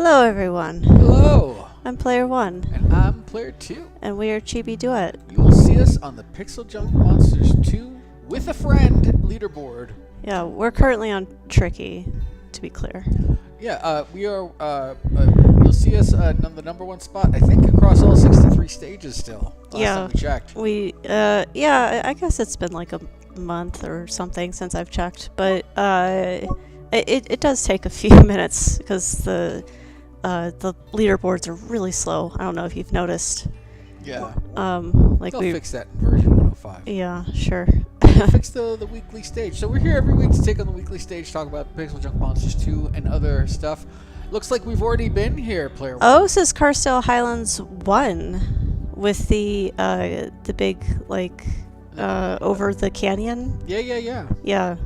Hello everyone. Hello! I'm Player 1. And I'm Player 2. And we are ChibiDuet. You will see us on the PixelJunk Monsters 2 with a friend leaderboard. Yeah, we're currently on Tricky, to be clear. Yeah, we are, you'll see us on the #1 spot, I think, across all 63 stages still. Last time we checked. Yeah, I guess it's been like a month or something since I've checked, but, it does take a few minutes, because the leaderboards are really slow. I don't know if you've noticed. Yeah. Like They'll fix that in version 105. Yeah, sure. They'll fix the weekly stage. So we're here every week to take on the weekly stage, talk about PixelJunk Monsters 2 and other stuff. Looks like we've already been here, Player 1. Oh, this is Carsdale Highlands 1 with the big, like, over the canyon. Yeah. Yeah.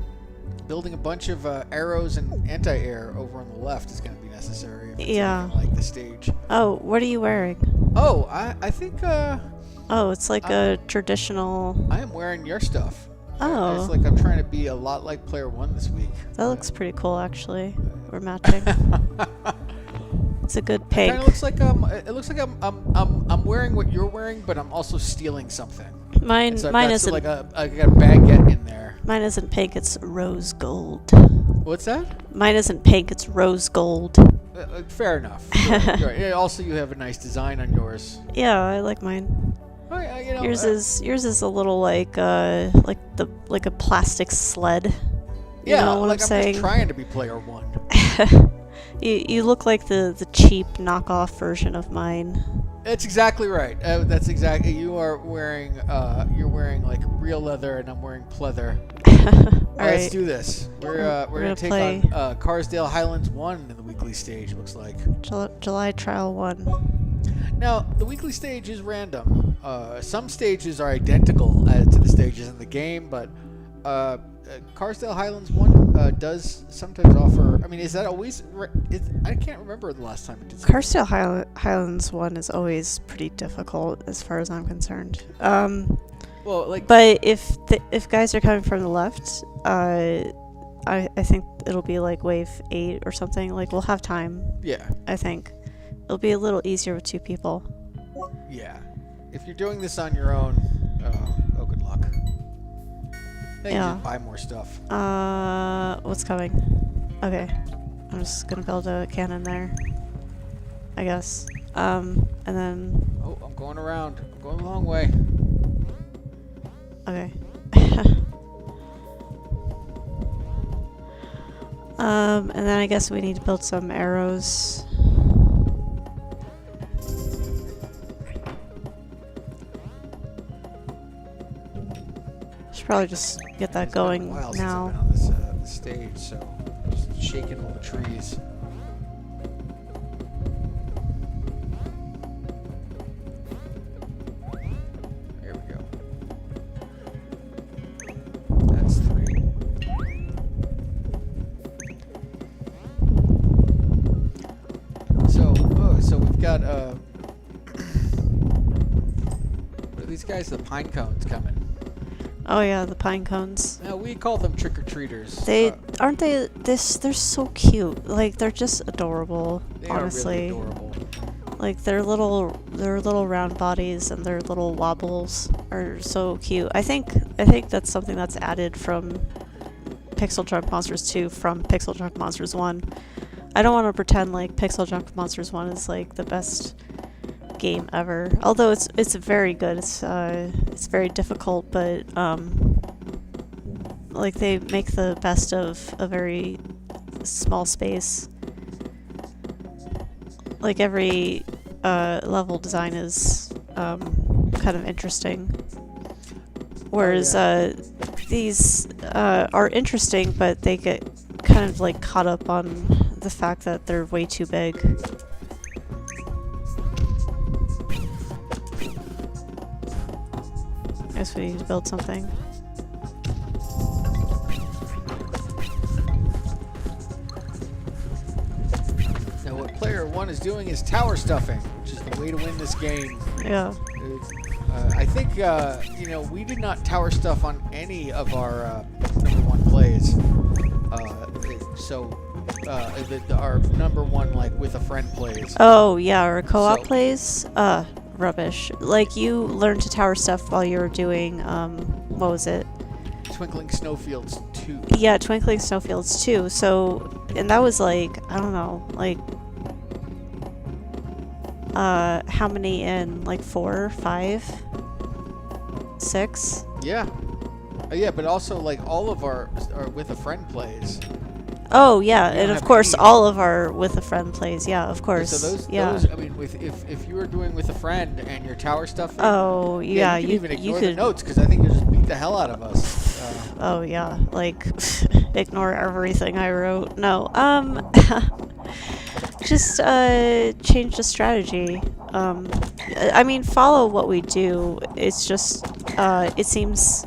Building a bunch of arrows and anti-air over on the left is going to be necessary. If it's Yeah. like the stage. Oh, what are you wearing? Oh, I think Oh, it's like a traditional... I am wearing your stuff. Oh. It's like I'm trying to be a lot like Player 1 this week. That looks pretty cool, actually. We're matching. It's a good pink. It kind of looks like it looks like I'm wearing what you're wearing, but I'm also stealing something. Mine isn't like I got a baguette in there. Mine isn't pink. It's rose gold. What's that? Mine isn't pink. It's rose gold. Fair enough. Right. Yeah, also, you have a nice design on yours. Yeah, I like mine. You know, yours is a little like a plastic sled. You know what like I'm saying? just trying to be Player 1. You look like the cheap knockoff version of mine. That's exactly right. That's exactly. You're wearing like real leather, and I'm wearing pleather. Let's do this. We're gonna take on Carsdale Highlands 1 in the weekly stage. It looks like July Trial 1. Now the weekly stage is random. Some stages are identical to the stages in the game, but Carsdale Highlands 1 does sometimes offer... I mean, is that always... I can't remember the last time it did. Carsdale Highlands 1 is always pretty difficult as far as I'm concerned. Well, like... But if guys are coming from the left, I think it'll be like wave 8 or something. Like, we'll have time. Yeah. I think. It'll be a little easier with 2 people. Yeah. If you're doing this on your own, oh, good luck. Then you just buy more stuff. What's coming? Okay. I'm just gonna build a cannon there. I guess. And then... Oh, I'm going around. I'm going the long way. Okay. And then I guess we need to build some arrows. Should probably just get that going now. Since I've been on this stage, so just shaking all the trees. There we go. That's 3. So we've got what are these guys? The pine cones coming. Oh yeah, the pine cones. Now we call them trick-or-treaters. Aren't they? They're so cute. Like, they're just adorable. They honestly. are really adorable. Like, their little round bodies and their little wobbles are so cute. I think that's something that's added from PixelJunk Monsters 2 from PixelJunk Monsters 1. I don't want to pretend like PixelJunk Monsters 1 is like the best game ever. Although it's very good. It's very difficult, but like, they make the best of a very small space. Like, every level design is kind of interesting. Whereas these are interesting, but they get kind of like caught up on the fact that they're way too big. I guess we need to build something. Now what Player 1 is doing is tower stuffing, which is the way to win this game. Yeah. I think, you know, we did not tower stuff on any of our #1 plays. So our number one like with a friend plays. Oh yeah, or co-op So- plays. Rubbish. Like you learned to tower stuff while you were doing what was it? Twinkling Snowfields 2. Yeah, Twinkling Snowfields too. So, and that was like, I don't know, like how many in? Like 4, 5, 6? Yeah. Yeah, but also like all of our with a friend plays. Oh yeah, We and don't of have course any. all of our with a friend plays. Yeah, of course. So those, yeah. I mean, if you were doing with a friend and your tower stuff. Oh yeah, you could even ignore could. the notes because I think you'll just beat the hell out of us. Oh yeah, like ignore everything I wrote. No, just change the strategy. I mean, follow what we do. It's just it seems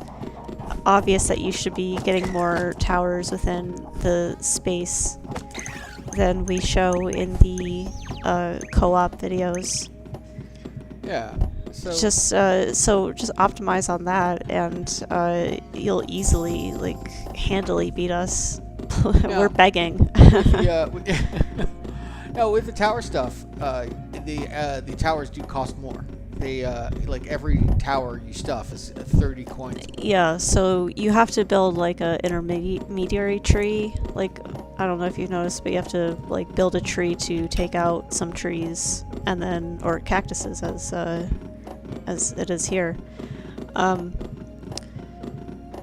obvious that you should be getting more towers within the space than we show in the co-op videos. Yeah. So Just just optimize on that, and you'll easily, like, handily beat us. We're begging. no, with the tower stuff, the towers do cost more. They like every tower you stuff is 30 coins. Yeah, so you have to build like a intermediary tree. Like, I don't know if you've noticed, but you have to like build a tree to take out some trees, and then, or cactuses as it is here.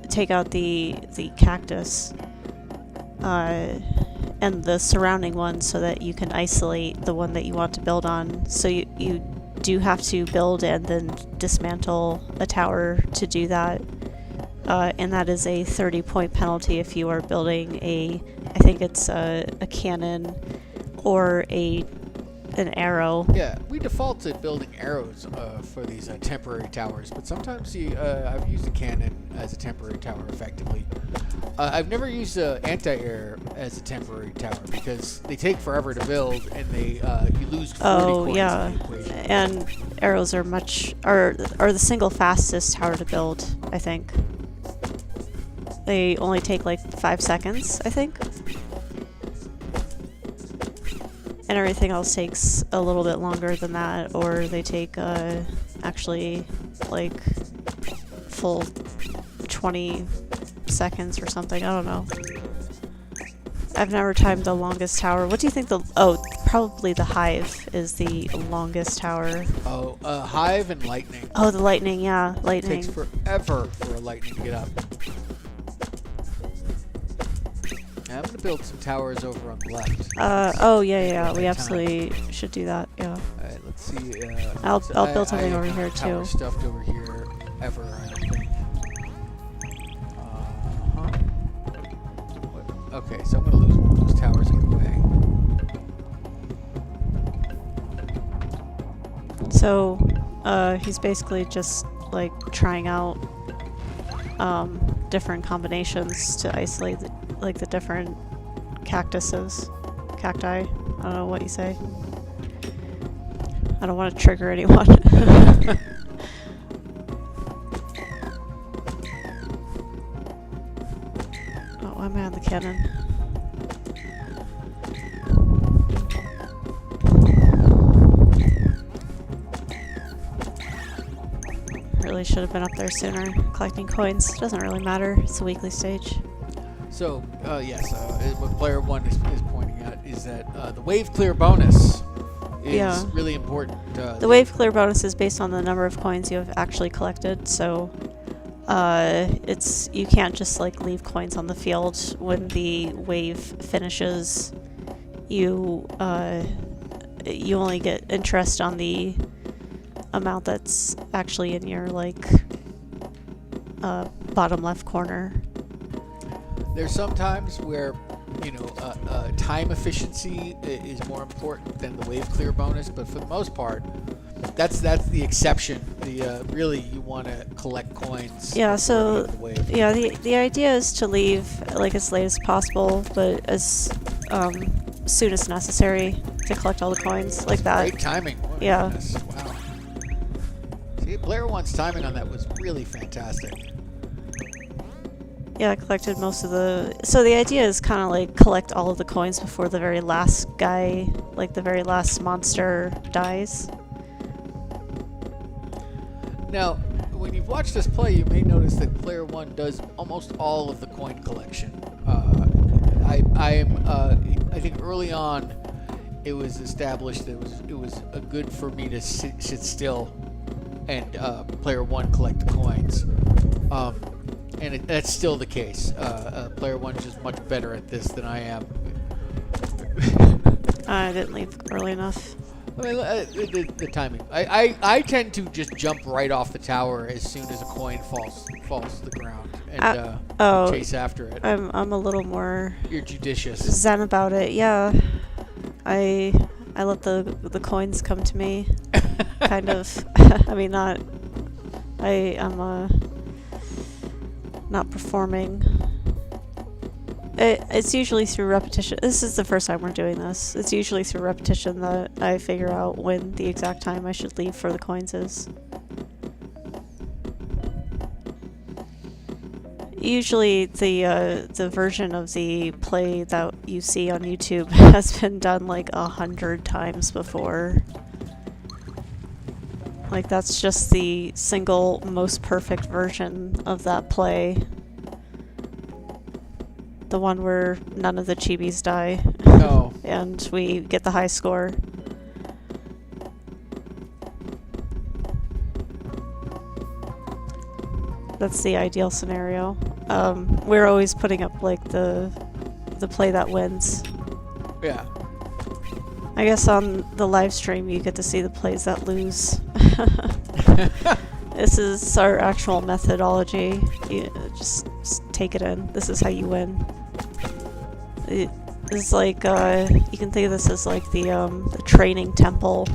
Take out the cactus and the surrounding one so that you can isolate the one that you want to build on. So you do have to build and then dismantle a tower to do that. And that is a 30-point penalty if you are building I think it's a cannon or an arrow. Yeah, we default to building arrows for these temporary towers, but sometimes I've used a cannon as a temporary tower effectively. I've never used anti-air as a temporary tower because they take forever to build and you lose 40 coins yeah, in the equation. and arrows are are the single fastest tower to build, I think. They only take like 5 seconds, I think. And everything else takes a little bit longer than that, or they take actually like full 20 seconds or something. I don't know. I've never timed the longest tower. What do you think probably the Hive is the longest tower. Oh, Hive and Lightning. Oh, the Lightning, yeah, It Lightning. takes forever for a Lightning to get up. I'm gonna build some towers over on the left. Oh yeah, we absolutely should do that. Yeah. All right, let's see. I'll build something over here tower too. Stuffed over here ever, I don't think. Okay, so I'm gonna lose one of those towers either way. So, he's basically just like trying out different combinations to isolate the different cactuses, cacti. I don't know what you say. I don't want to trigger anyone. Oh, I'm on the cannon. Really should have been up there sooner, collecting coins. Doesn't really matter. It's a weekly stage. So, yes, what player one is pointing out is that the wave clear bonus is really important. The wave clear bonus is based on the number of coins you have actually collected, so you can't just like leave coins on the field when the wave finishes. You only get interest on the amount that's actually in your like bottom left corner. There's some times where, time efficiency is more important than the wave clear bonus, but for the most part, that's the exception. Really you want to collect coins. Yeah, so the wave. yeah, the idea is to leave like as late as possible, but as soon as necessary to collect all the coins like that. Great timing. Oh, Yeah. goodness. Wow. See, player one's timing on that was really fantastic. Yeah, I collected most of the... So the idea is kind of like collect all of the coins before the very last guy, like the very last monster dies. Now, when you've watched us play, you may notice that player 1 does almost all of the coin collection. I think early on it was established that it was good for me to sit still and player 1 collect the coins. And that's still the case. Player 1 is just much better at this than I am. I didn't leave early enough. I mean, the timing. I tend to just jump right off the tower as soon as a coin falls to the ground and chase after it. I'm a little more... You're judicious. Zen about it, yeah. I let the coins come to me, kind of. I mean, not... I'm not performing. It's usually through repetition. This is the first time we're doing this. It's usually through repetition that I figure out when the exact time I should leave for the coins is. Usually the version of the play that you see on YouTube has been done like 100 times before. Like, that's just the single most perfect version of that play. The one where none of the chibis die. No. And we get the high score. That's the ideal scenario. We're always putting up like the play that wins. Yeah. I guess on the live stream you get to see the plays that lose. This is our actual methodology. You just take it in. This is how you win. It's like you can think of this as like the training temple.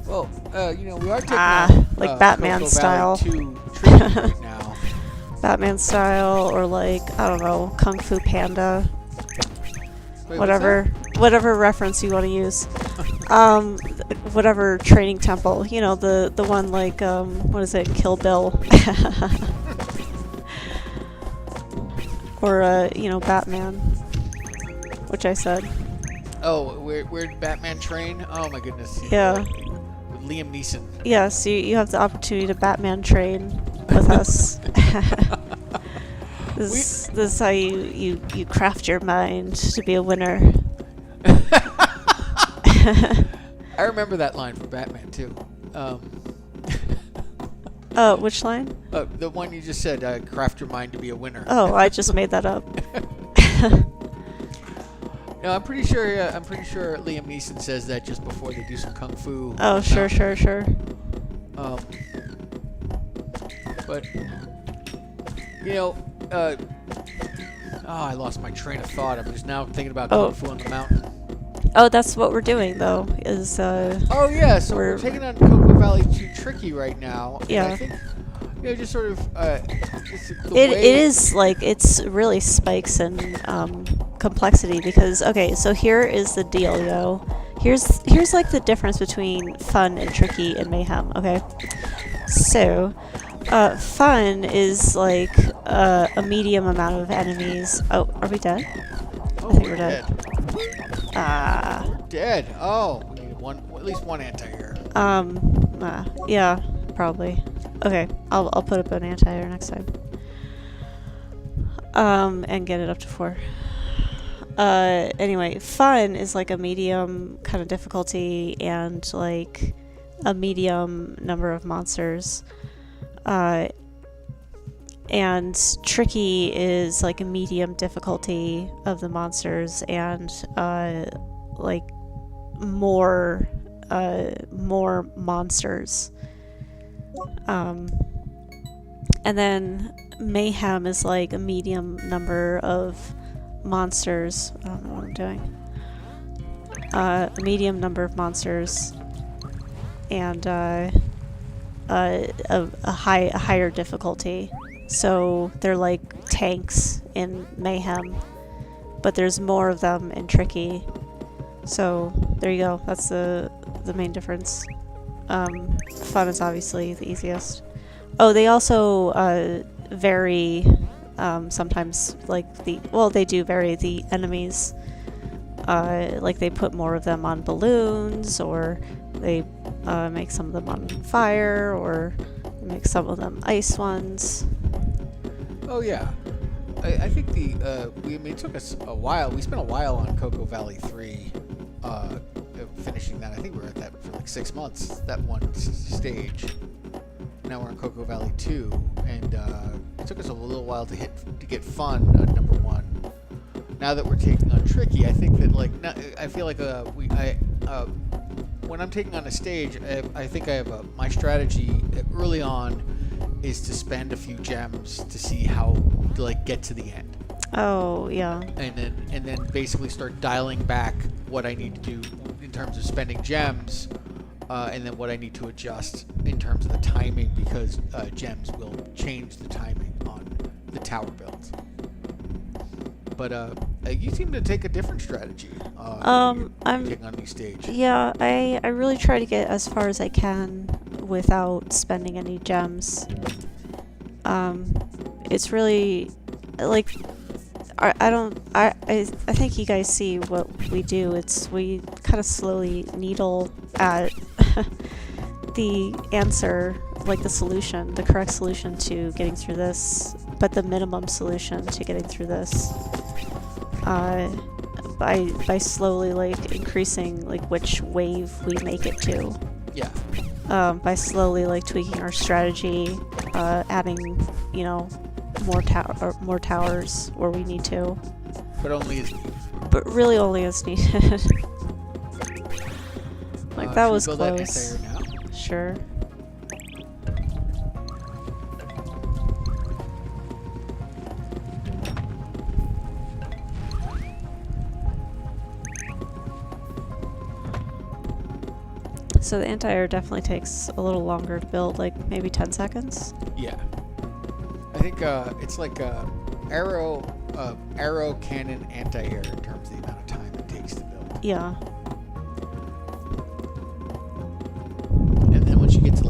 Well, we are taking like Batman style. Right now. Batman style, or like, I don't know, Kung Fu Panda. Wait, whatever reference you want to use. Whatever training temple. You know, the one like, what is it, Kill Bill. Or, Batman. Which I said. Oh, where did Batman train? Oh my goodness. Yeah. With Liam Neeson. Yes, you have the opportunity to Batman train with us. This is how you craft your mind to be a winner. I remember that line from Batman too. Which line? The one you just said, craft your mind to be a winner. Oh, I just made that up. No, I'm pretty sure Liam Neeson says that just before they do some kung fu. Oh, sure. But I lost my train of thought. I'm just now thinking about kung fu on the mountain. Oh, that's what we're doing though. Is Oh yeah, so we're taking on Cocoa Valley Too Tricky right now. Yeah. And I think just sort of it is like, it's really spikes in complexity, because okay, so here is the deal, yo. Here's like the difference between fun and tricky and mayhem. Okay, so fun is like a medium amount of enemies. Oh, are we dead? Oh, I think we're dead. Dead. Oh, we need at least one anti-air. Yeah, probably. Okay, I'll put up an anti-air next time. And get it up to 4. Anyway, fun is like a medium kind of difficulty and like a medium number of monsters. And tricky is like a medium difficulty of the monsters and like more monsters. And then mayhem is like a medium number of monsters. I don't know what I'm doing. A medium number of monsters and a higher difficulty. So they're like tanks in mayhem, but there's more of them in tricky. So there you go. That's the main difference. Fun is obviously the easiest. Oh, they also vary. Sometimes, like they do vary the enemies. Like they put more of them on balloons, or they make some of them on fire, or make some of them ice ones. Oh yeah, I think it took us a while. We spent a while on Cocoa Valley 3, finishing that. I think we were at that for like 6 months. That one stage. Now we're in Cocoa Valley 2, and it took us a little while to get fun at number 1. Now that we're taking on tricky, I think that I feel like when I'm taking on a stage, I think I have my strategy early on is to spend a few gems to see how to get to the end. Oh yeah. And then basically start dialing back what I need to do in terms of spending gems, and then what I need to adjust in terms of the timing, because gems will change the timing on the tower builds. But you seem to take a different strategy. I'm taking on new stage. Yeah, I really try to get as far as I can without spending any gems. It's really like I think you guys see what we do. We kind of slowly needle at the answer, like the solution, the correct solution to getting through this, but the minimum solution to getting through this. By slowly increasing which wave we make it to. Yeah. By slowly tweaking our strategy, adding more towers where we need to. But only as needed. But really only as needed. That was build close. That now? Sure. So the anti-air definitely takes a little longer to build, maybe 10 seconds? Yeah. I think it's like arrow cannon anti-air in terms of the amount of time it takes to build. Yeah. And then once you get to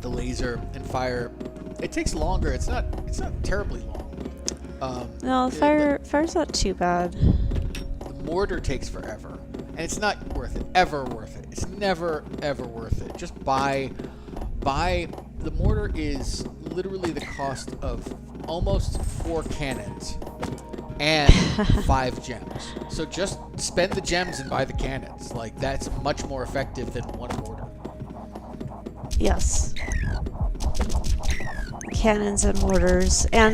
the laser and fire, it takes longer. It's not terribly long. No, fire's not too bad. The mortar takes forever. And it's not worth it. Ever worth it. It's never, ever worth it. Just buy... The mortar is literally the cost of almost 4 cannons and 5 gems. So just spend the gems and buy the cannons. That's much more effective than 1 mortar. Yes. Cannons and mortars. Are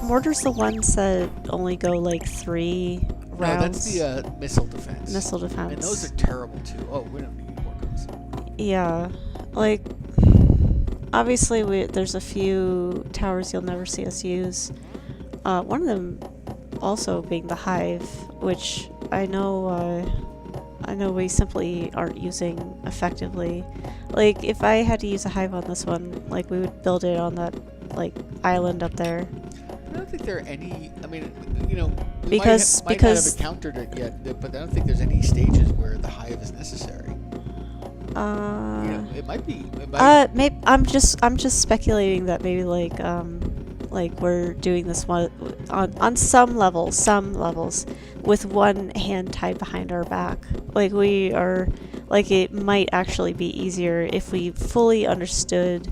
mortars the ones that only go 3 rounds? No, that's the missile defense. Missile defense. And those are terrible too. Oh, we don't need any more guns. Yeah. Obviously there's a few towers you'll never see us use. One of them also being the hive, which I know we simply aren't using effectively. If I had to use a hive on this one, we would build it on that island up there. I don't think there are any. I mean, we because might not have encountered it yet, but I don't think there's any stages where the hive is necessary. It might be. Maybe I'm just speculating that maybe we're doing this one on some levels with one hand tied behind our back. We are it might actually be easier if we fully understood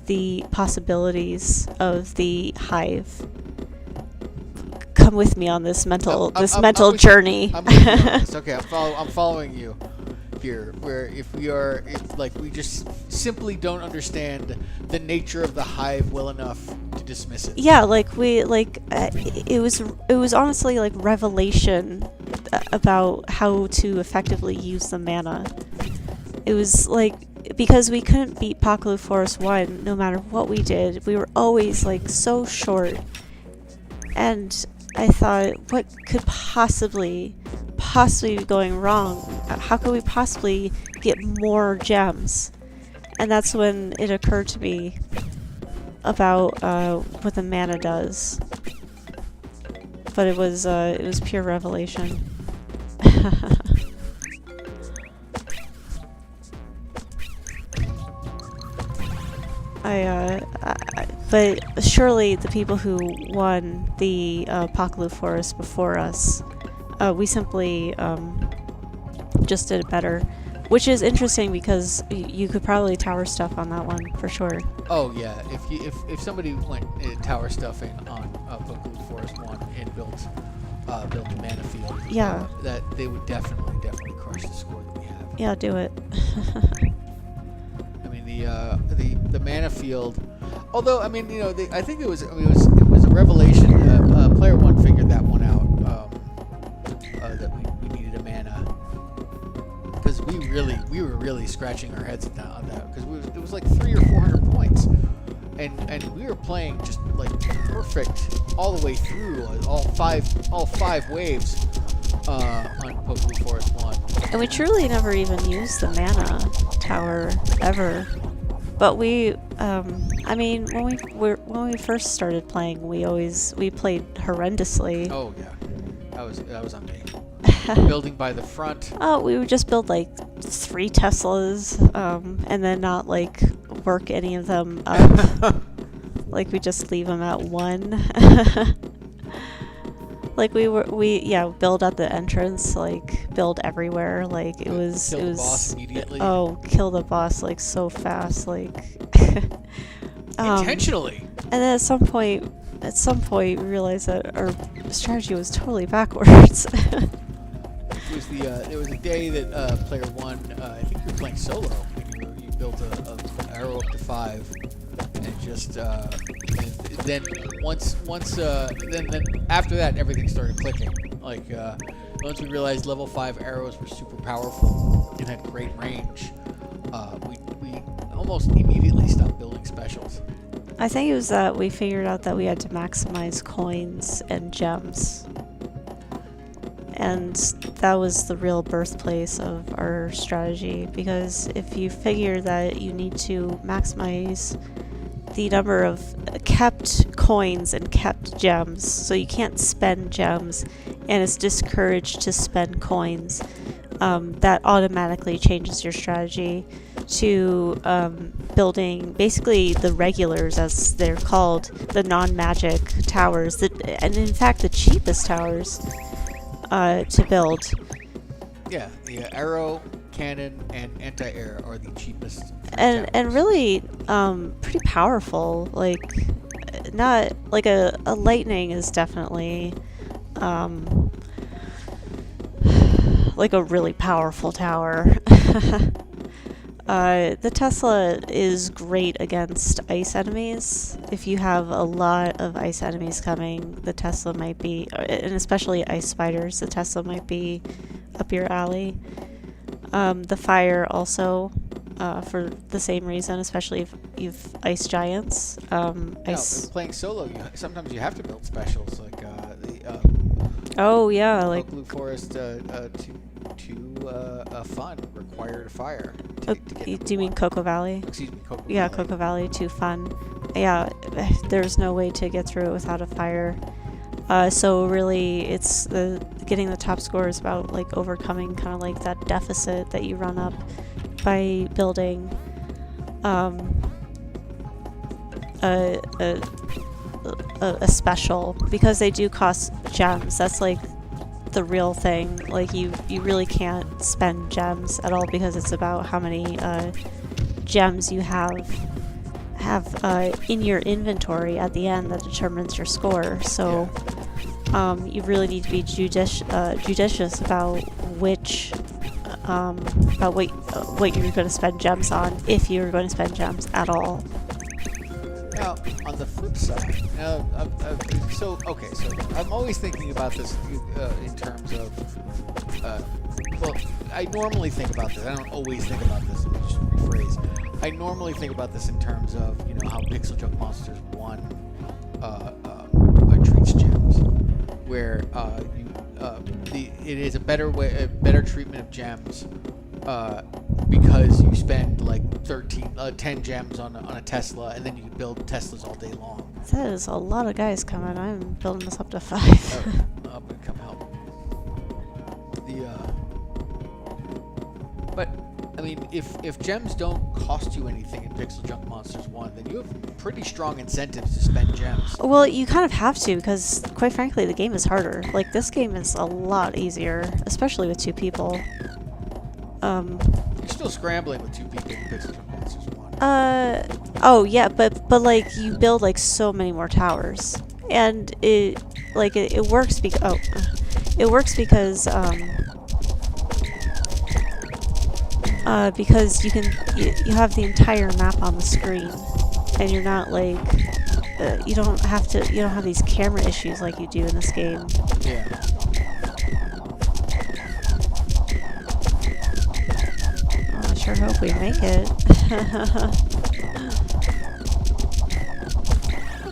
the possibilities of the hive. Come with me on this mental journey. I'm with you on this. Okay, I'm following you here. Where if we just simply don't understand the nature of the hive well enough to dismiss it. Yeah, it was honestly revelation about how to effectively use the mana. It was because we couldn't beat Paklu Forest 1 no matter what we did. We were always so short. And I thought, what could possibly be going wrong? How could we possibly get more gems? And that's when it occurred to me about what the mana does. But it was pure revelation. But surely the people who won the Pokalu Forest before us, we simply just did it better. Which is interesting because you could probably tower stuff on that one for sure. Oh yeah, if somebody went tower stuffing on Pokalu Forest 1 and built the mana field, Yeah. That they would definitely crush the score that we have. Yeah, do it. I mean the mana field, although I mean I think it was a revelation. Player 1 figured that one out, that we needed a mana, because we were really scratching our heads on that because it was like 300 or 400 points, and we were playing just like perfect all the way through all five waves on Pokalu Forest 1. And we truly never even used the mana tower ever. But we, I mean, when we first started playing, we played horrendously. Oh yeah, that was on me. Building by the front. Oh, we would just build like 3 Teslas, and then not like work any of them up. Like we just leave them at 1. Like we build at the entrance, like build everywhere, like it was Kill the boss immediately. Oh, kill the boss like so fast, like Intentionally. And then at some point we realized that our strategy was totally backwards. There was a day that player 1, I think you were playing solo, and you built an arrow up to 5, and just and then then after that everything started clicking. Like once we realized level 5 arrows were super powerful and had great range, we almost immediately stopped building specials. I think it was that we figured out that we had to maximize coins and gems. And that was the real birthplace of our strategy, because if you figure that you need to maximize the number of kept coins and kept gems, so you can't spend gems, and it's discouraged to spend coins, that automatically changes your strategy to building basically the regulars, as they're called, the non-magic towers, and in fact the cheapest towers to build. Yeah, the arrow, cannon, and anti-air are the cheapest. And really pretty powerful. Like, not like a lightning is definitely like a really powerful tower. The Tesla is great against ice enemies. If you have a lot of ice enemies coming, the Tesla might be, and especially ice spiders, the Tesla might be up your alley. The fire also, for the same reason, especially if you've ice giants. Playing solo, sometimes you have to build specials, like oh yeah, like Blue Forest to fun required fire. Do you mean Cocoa Valley? Excuse me, Cocoa Yeah, Valley. Cocoa Valley to fun. Yeah, there's no way to get through it without a fire. So really, it's getting the top score is about like overcoming kind of like that deficit that you run up by building a special, because they do cost gems. That's like the real thing. Like you really can't spend gems at all, because it's about how many gems you have in your inventory at the end that determines your score. So you really need to be judicious about which about what you're going to spend gems on, if you're going to spend gems at all. Now, on the flip side, so I'm always thinking about this in terms of, well, I normally think about this. I don't always think about this. Let me just rephrase. I normally think about this in terms of, how PixelJunk Monsters 1 treats gems, where it is a better treatment of gems. Because you spend like 10 gems on a Tesla, and then you can build Teslas all day long. That is a lot of guys coming. I'm building this up to 5. I'm gonna come help. But I mean, if gems don't cost you anything in PixelJunk Monsters 1, then you have pretty strong incentives to spend gems. Well, you kind of have to, because quite frankly, the game is harder. Like, this game is a lot easier, especially with 2 people. You're still scrambling with 2 people in PixelJunk Monsters 1. Oh yeah, but like you build like so many more towers, and it works because it works because you have the entire map on the screen, and you're not like you don't have these camera issues like you do in this game. Yeah. I sure hope we make it.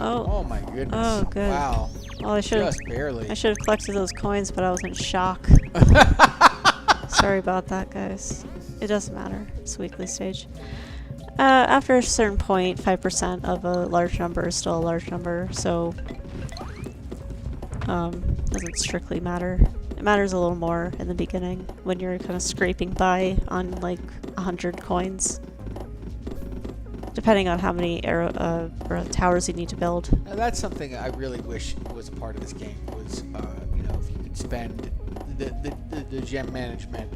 Oh my goodness. Oh, good. Wow. Well, I should Just barely. have collected those coins, but I was in shock. Sorry about that, guys. It doesn't matter. It's a weekly stage. After a certain point, 5% of a large number is still a large number, so doesn't strictly matter. It matters a little more in the beginning when you're kind of scraping by on like 100 coins, depending on how many towers you need to build. Now that's something I really wish was a part of this game was, if you could spend the gem management,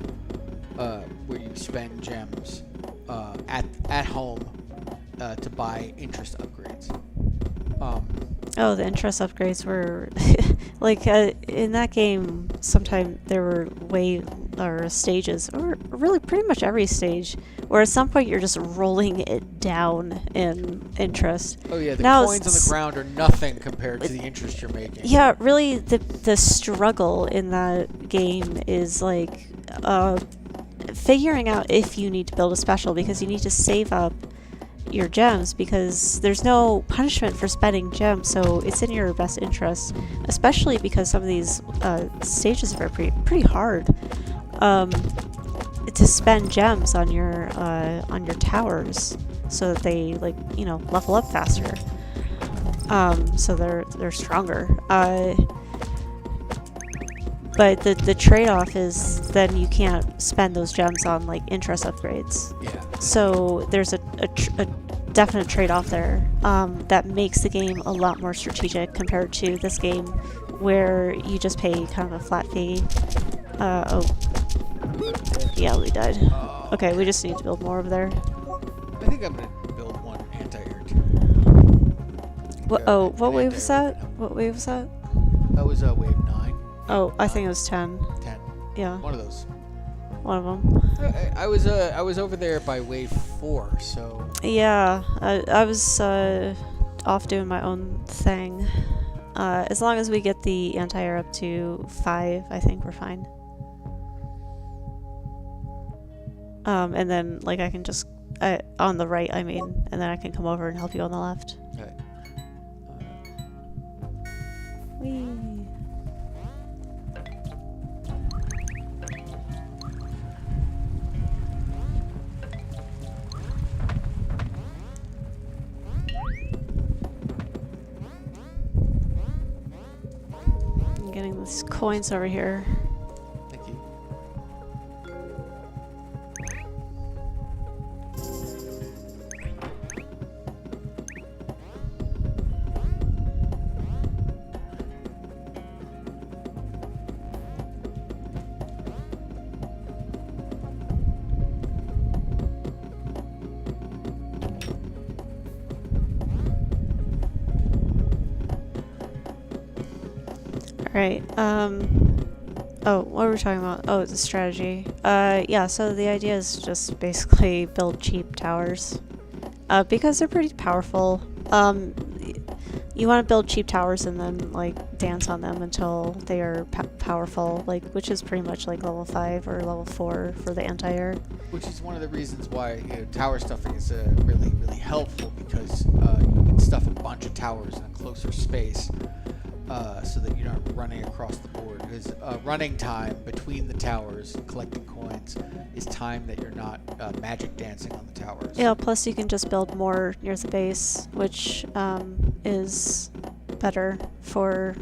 where you spend gems at home to buy interest upgrades. Oh, the interest upgrades were like in that game. Sometimes there were stages, or really pretty much every stage, where at some point you're just rolling it down in interest. Oh yeah, the now coins on the ground are nothing compared to the interest you're making. Yeah, really, the struggle in that game is like figuring out if you need to build a special, because you need to save up your gems, because there's no punishment for spending gems, so it's in your best interest, especially because some of these stages are pretty hard to spend gems on your towers so that they level up faster, so they're stronger. But the trade-off is then you can't spend those gems on like interest upgrades. Yeah. So there's a definite trade-off there that makes the game a lot more strategic compared to this game, where you just pay kind of a flat fee. Oh, yeah, we died. Okay, we just need to build more over there. I think I'm gonna build one anti-air too. What wave was that? What wave was that? That was wave 9. Oh, I think it was 10. 10. Yeah. One of those. One of them. I was over there by wave 4, so. Yeah, I was off doing my own thing. As long as we get the anti-air up to 5, I think we're fine. And then like I can just on the right, I mean, and then I can come over and help you on the left. Okay. Whee. I'm getting these coins over here. Thank you. Right. Oh, what were we talking about? Oh, the strategy. Yeah, so the idea is just basically build cheap towers. Because they're pretty powerful. You want to build cheap towers and then, like, dance on them until they are powerful, like, which is pretty much like level 5 or level 4 for the anti-air. Which is one of the reasons why tower stuffing is really, really helpful, because you can stuff a bunch of towers in a closer space. So that you're not running across the board, because running time between the towers and collecting coins is time that you're not magic dancing on the towers. Yeah, plus you can just build more near the base, which is better for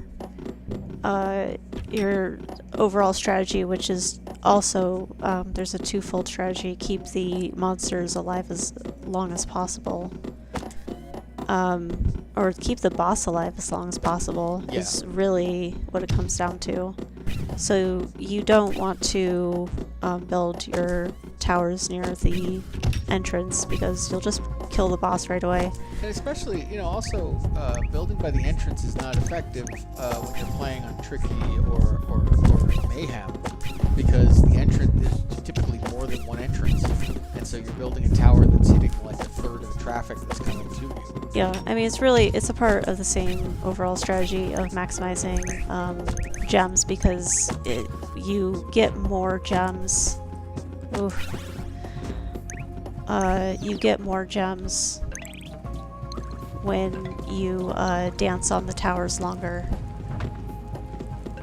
your overall strategy, which is also, there's a twofold strategy: keep the monsters alive as long as possible, or keep the boss alive as long as possible. Yeah. Is really what it comes down to. So you don't want to build your towers near the entrance because you'll just kill the boss right away. And especially, also building by the entrance is not effective when you're playing on tricky or mayhem, because the entrance there's typically more than one entrance, and so you're building a tower that's hitting like a third of the traffic that's coming to you. Yeah, I mean it's a part of the same overall strategy of maximizing gems, because you get more gems. Oof. You get more gems when you dance on the towers longer.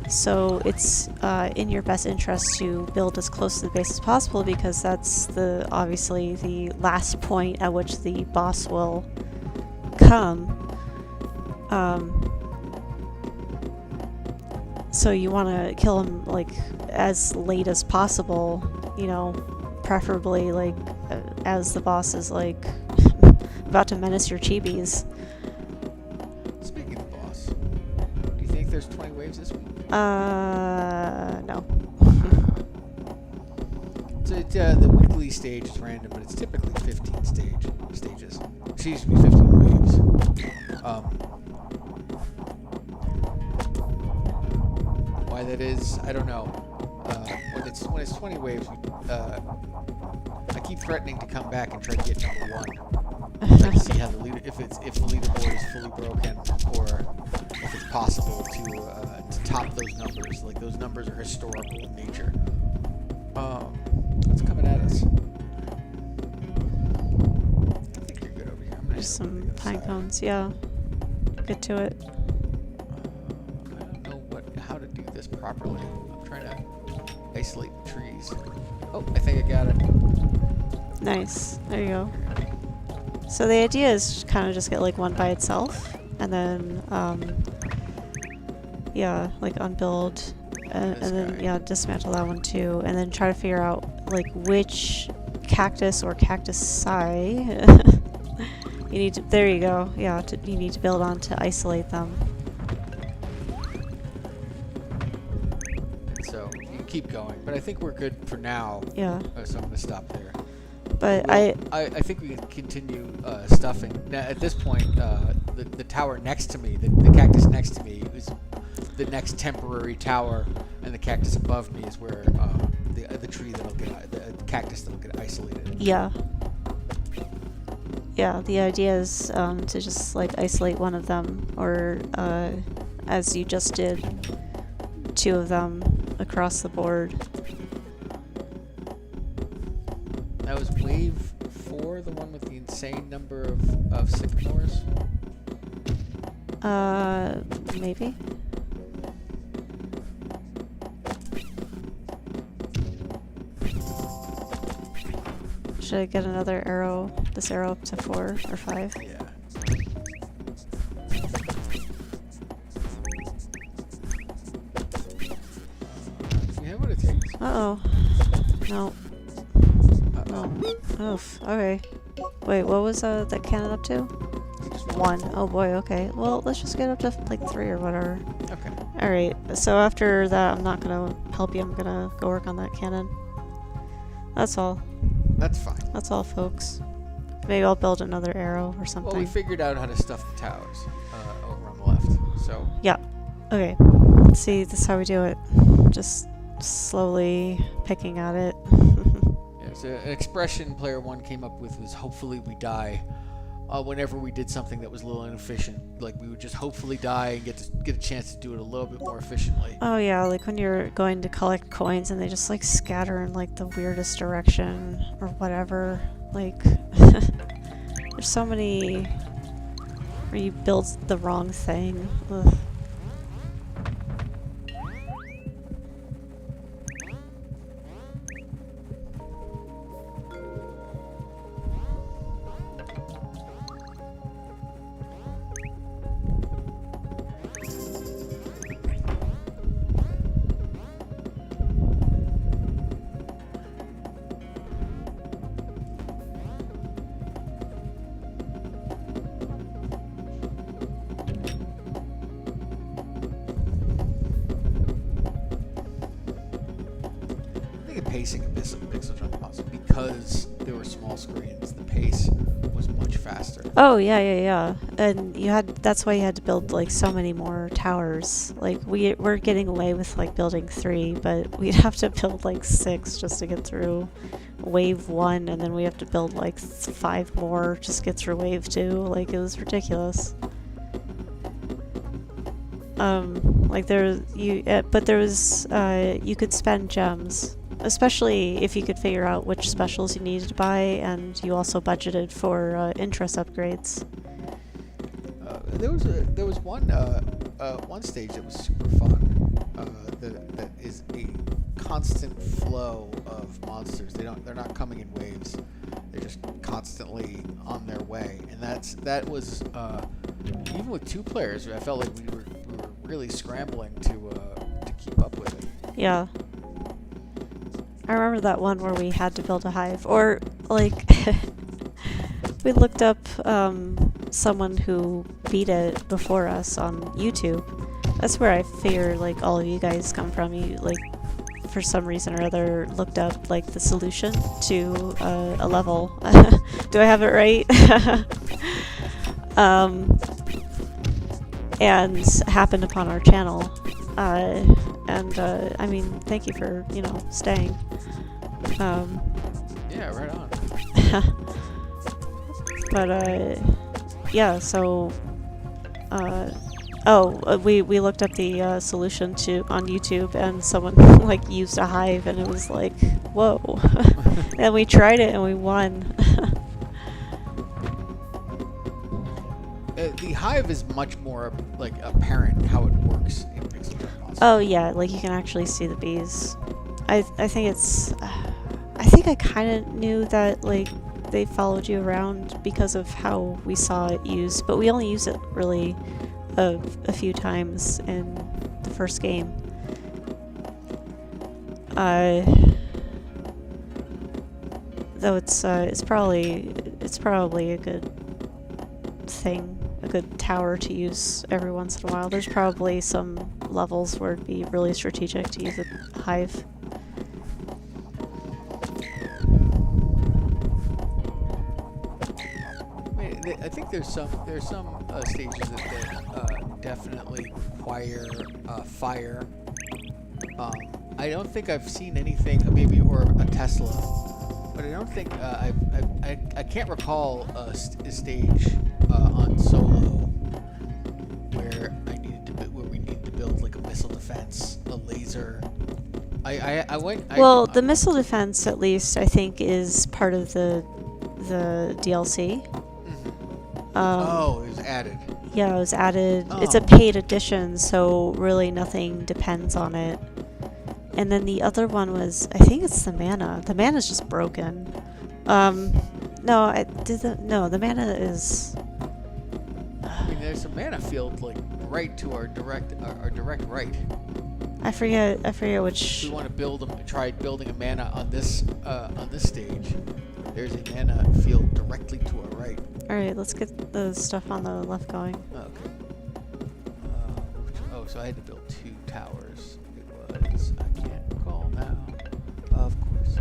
So it's in your best interest to build as close to the base as possible, because that's obviously the last point at which the boss will come. So you want to kill him like as late as possible, preferably like as the boss is like about to menace your chibis. Speaking of boss, do you think there's 20 waves this week? No. So the weekly stage is random, but it's typically 15 stages. Excuse me, 15 waves. Why that is, I don't know. When it's 20 waves, I keep threatening to come back and try to get number one. Try to see how if the leaderboard is fully broken, or if it's possible to top those numbers. Like, those numbers are historical in nature. What's coming at us? I think you're good over here. There's some pine cones, yeah. Get to it. I don't know how to do this properly. I'm trying to isolate the trees. Oh, I think I got it. Nice. There you go. So the idea is kind of just get like one by itself, and then yeah, like unbuild, and then dismantle that one too, and then try to figure out like which cactus or cactusi you need to. There you go. Yeah, you need to build on to isolate them. So you can keep going, but I think we're good for now. Yeah. So I'm gonna stop there. But I think we can continue stuffing. Now, at this point, the tower next to me, the cactus next to me, is the next temporary tower, and the cactus above me is where the tree that'll get the cactus that'll get isolated. Yeah. Yeah. The idea is to just like isolate one of them, or as you just did, two of them across the board. That was wave 4, the one with the insane number of sycamores? Maybe. Should I get another arrow? This arrow up to 4 or 5? Yeah. You have what it takes. Uh-oh. No. Uh-oh. Oof. Okay. Wait, what was that cannon up to? Just 1. Oh boy, okay. Well, let's just get up to like 3 or whatever. Okay. Alright, so after that, I'm not gonna help you. I'm gonna go work on that cannon. That's all. That's fine. That's all, folks. Maybe I'll build another arrow or something. Well, we figured out how to stuff the towers over on the left. So. Yeah. Okay. See, this is how we do it. Just slowly picking at it. Yeah, so an expression player 1 came up with was "hopefully we die." Whenever we did something that was a little inefficient, like we would just hopefully die and get a chance to do it a little bit more efficiently. Oh yeah, like when you're going to collect coins and they just like scatter in like the weirdest direction or whatever. Like there's so many where you build the wrong thing. Ugh. think the pacing of this PixelJunk monster, because there were small screens, the pace was much faster. Oh yeah. And that's why you had to build like so many more towers. Like we're getting away with like building 3, but we'd have to build like 6 just to get through wave 1, and then we have to build like 5 more just to get through wave 2. Like it was ridiculous. Like but there was you could spend gems, especially if you could figure out which specials you needed to buy, and you also budgeted for interest upgrades. There was one stage that was super fun. That is a constant flow of monsters. They're not coming in waves. They're just constantly on their way, and that was even with 2 players. I felt like we were really scrambling to keep up with it. Yeah. I remember that one where we had to build a hive, or like we looked up someone who beat it before us on YouTube. That's where I figure like all of you guys come from. You like for some reason or other looked up like the solution to a level. Do I have it right? And happened upon our channel. I mean, thank you for, staying. Yeah, right on. But, yeah, so, we looked up the solution on YouTube, and someone, like, used a hive, and it was like, whoa. And we tried it, and we won. The hive is much more like apparent how it works in PixelJunk Monsters. Oh yeah, like you can actually see the bees. I think it's. I think I kind of knew that like they followed you around because of how we saw it used, but we only used it really a few times in the first game. Though it's probably a good thing. A good tower to use every once in a while. There's probably some levels where it'd be really strategic to use a hive. I think there's some stages that definitely require fire. I don't think I've seen anything, maybe or a Tesla, but I don't think I can't recall a stage on solo where we needed to build like a missile defense, a laser. The missile defense, at least, I think, is part of the DLC. Mm-hmm. It was added. Yeah, it was added. Oh. It's a paid edition, so really nothing depends on it. And then the other one was, I think it's the mana. The mana's just broken. The mana is. I mean, there's a mana field like right to our direct right. I forget which. If we want to try building a mana on this stage. There's a mana field directly to our right. All right, let's get the stuff on the left going. Okay. So I had to build 2 towers. It was, I can't recall now. Of course.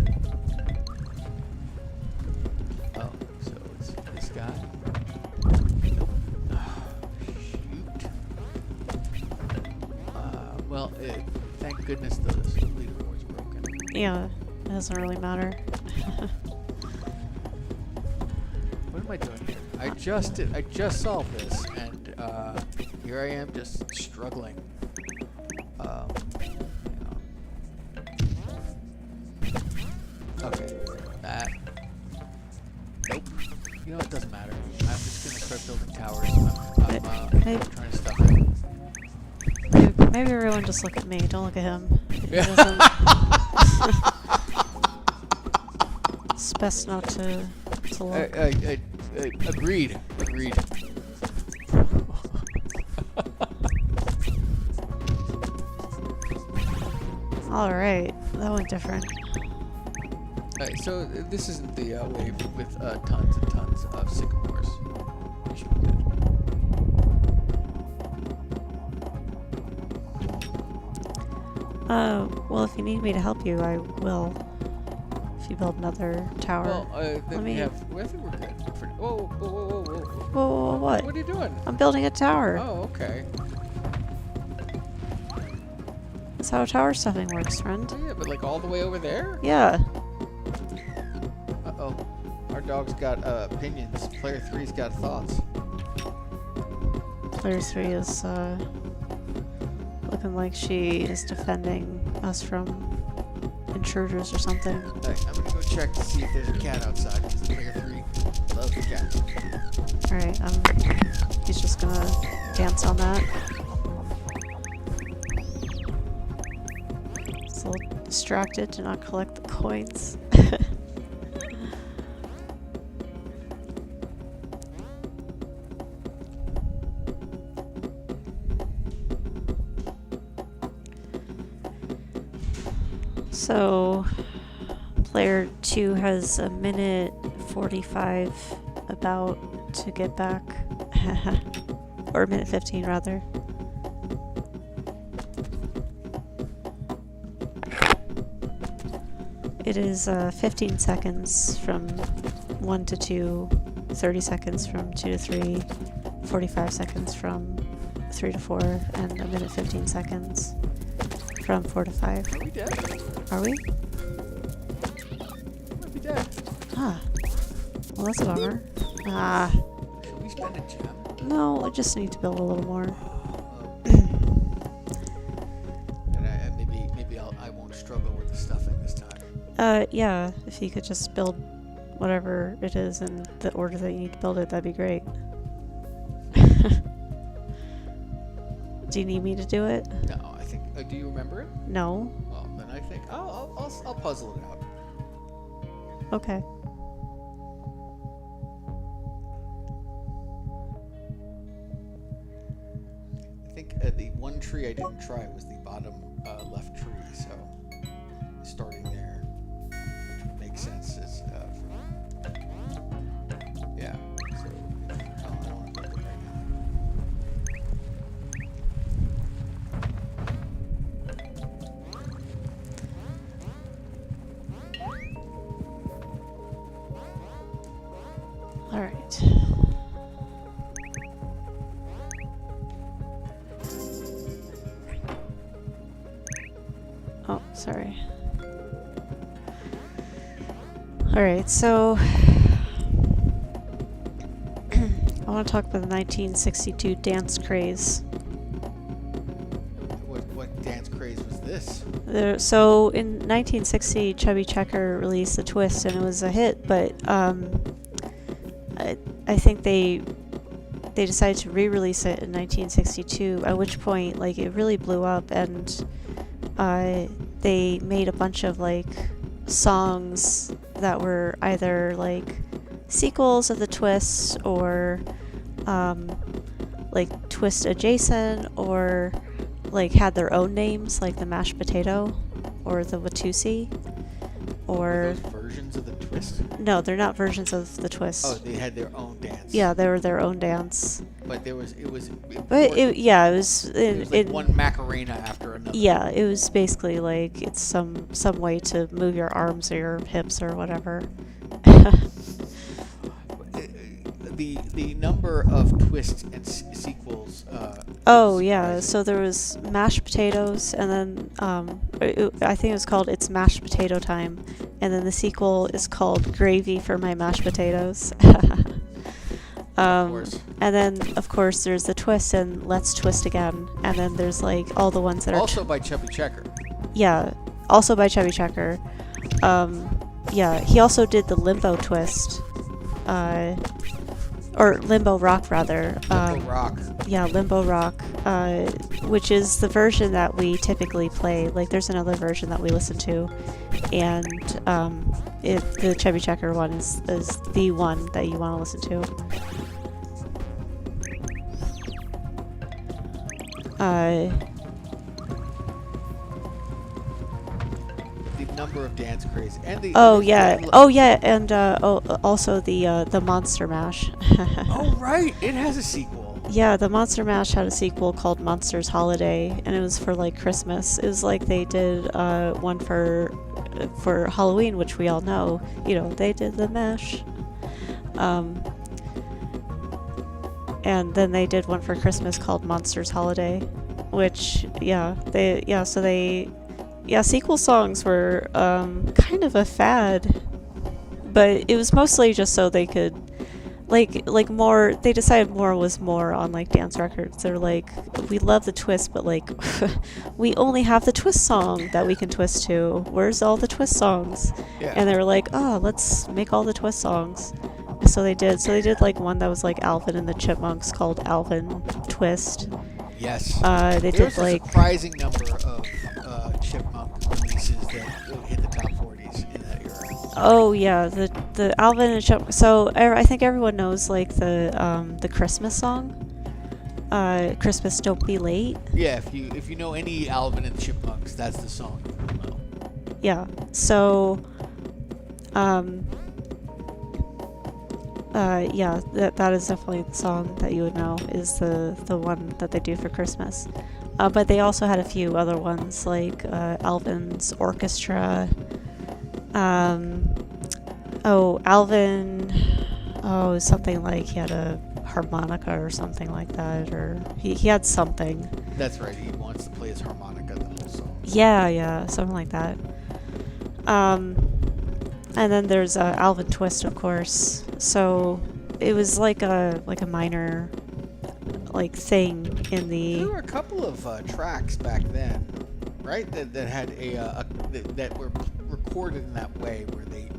Oh, so it's this guy. Nope. Oh, shoot. Thank goodness the leaderboard's broken. Yeah, it doesn't really matter. What am I doing here? I just solved this, and here I am just struggling. Okay, that. Nope. You know, it doesn't matter. I'm just gonna start building towers. I'm trying to stuff it. Maybe everyone just look at me. Don't look at him. Yeah. It's best not to look. Agreed. All right, that went different. Alright, so this isn't the wave with tons and tons of sycamores. It should be good. Well, if you need me to help you, I will. If you build another tower. Well, I think me- I think we're good. Whoa, whoa, whoa, whoa, whoa. Whoa, what? What are you doing? I'm building a tower. Oh, okay. That's how tower stuffing works, friend. Oh, yeah, but like all the way over there? Yeah. Uh-oh. Our dog's got opinions. Player 3's got thoughts. Player 3 is, looking like she is defending us from intruders or something. Alright, I'm gonna go check to see if there's a cat outside, because Player 3 loves the cat. Alright, he's just gonna dance on that. He's a little distracted to not collect the coins. So, player 2 has a minute 45 about to get back. Or a minute 15 rather. It is 15 seconds from 1 to 2, 30 seconds from 2 to 3, 45 seconds from 3 to 4, and a minute 15 seconds from 4 to 5. Are we dead? Are we? Might be dead. Ah. Well, that's a bummer. Ah. Should we spend a gem? No, I just need to build a little more. And maybe I won't struggle with the stuffing this time. Yeah, if you could just build whatever it is in the order that you need to build it, that'd be great. Do you need me to do it? No, I think. Do you remember it? No. Well, then I think I'll puzzle it out. Okay. I think the one tree I didn't try was the bottom left tree, so starting there, which would make sense. Is yeah. So I don't want to build it right now. All right. Oh, sorry. All right, so I want to talk about the 1962 dance craze. What dance craze was this? So in 1960, Chubby Checker released The Twist, and it was a hit. But I think they decided to re-release it in 1962. At which point, like, it really blew up, and they made a bunch of like songs that were either like sequels of The Twist or like Twist adjacent, or like had their own names, like the Mashed Potato or the Watusi, or Those versions of the Twist? no, they're not versions of The Twist. Oh, they had their own dance. Yeah, they were their own dance. But it was But it was like one Macarena after another. yeah, it was basically like it's some way to move your arms or your hips or whatever. The number of twists and sequels. Oh is yeah, surprising. so there was mashed potatoes, and then I think it was called It's Mashed Potato Time, and then the sequel is called Gravy for My Mashed Potatoes. Of course. And then of course there's the Twist and Let's Twist Again, and then there's like all the ones that are Also by Chubby Checker. yeah, also by Chubby Checker. Yeah, he also did the Limbo Twist, or Limbo Rock rather. Limbo Rock. Yeah, Limbo Rock, which is the version that we typically play. Like, there's another version that we listen to, and the Chubby Checker one is the one that you want to listen to. The number of dance craze and the and also the Monster Mash. Oh right, it has a sequel. Yeah, the Monster Mash had a sequel called Monsters Holiday, and it was for like Christmas. It was like they did one for Halloween, which we all know. You know, they did the mash. And then they did one for Christmas called Monsters Holiday, which sequel songs were kind of a fad, but it was mostly just so they could like more. They decided more was more on like dance records. They're like, we love the twist, but like we only have the twist song that we can twist to. Where's all the twist songs? Yeah. And they were like, oh, let's make all the twist songs. So they did like one that was like Alvin and the Chipmunks called Alvin Twist. Yes. They There's did a like surprising number of Chipmunk releases that hit the top 40s in that era. oh yeah, the Alvin and Chipmunks. So I think everyone knows like the Christmas song. Christmas Don't Be Late. Yeah, if you know any Alvin and the Chipmunks, that's the song you will know. Yeah. So that is definitely the song that you would know is the one that they do for Christmas. But they also had a few other ones like Alvin's Orchestra. Alvin. Oh, something like he had a harmonica or something like that, or he had something. That's right. He wants to play his harmonica the whole song. Yeah, something like that. And then there's Alvin Twist, of course. So it was like a minor like thing in the. There were a couple of tracks back then, right? That had that were recorded in that way, where they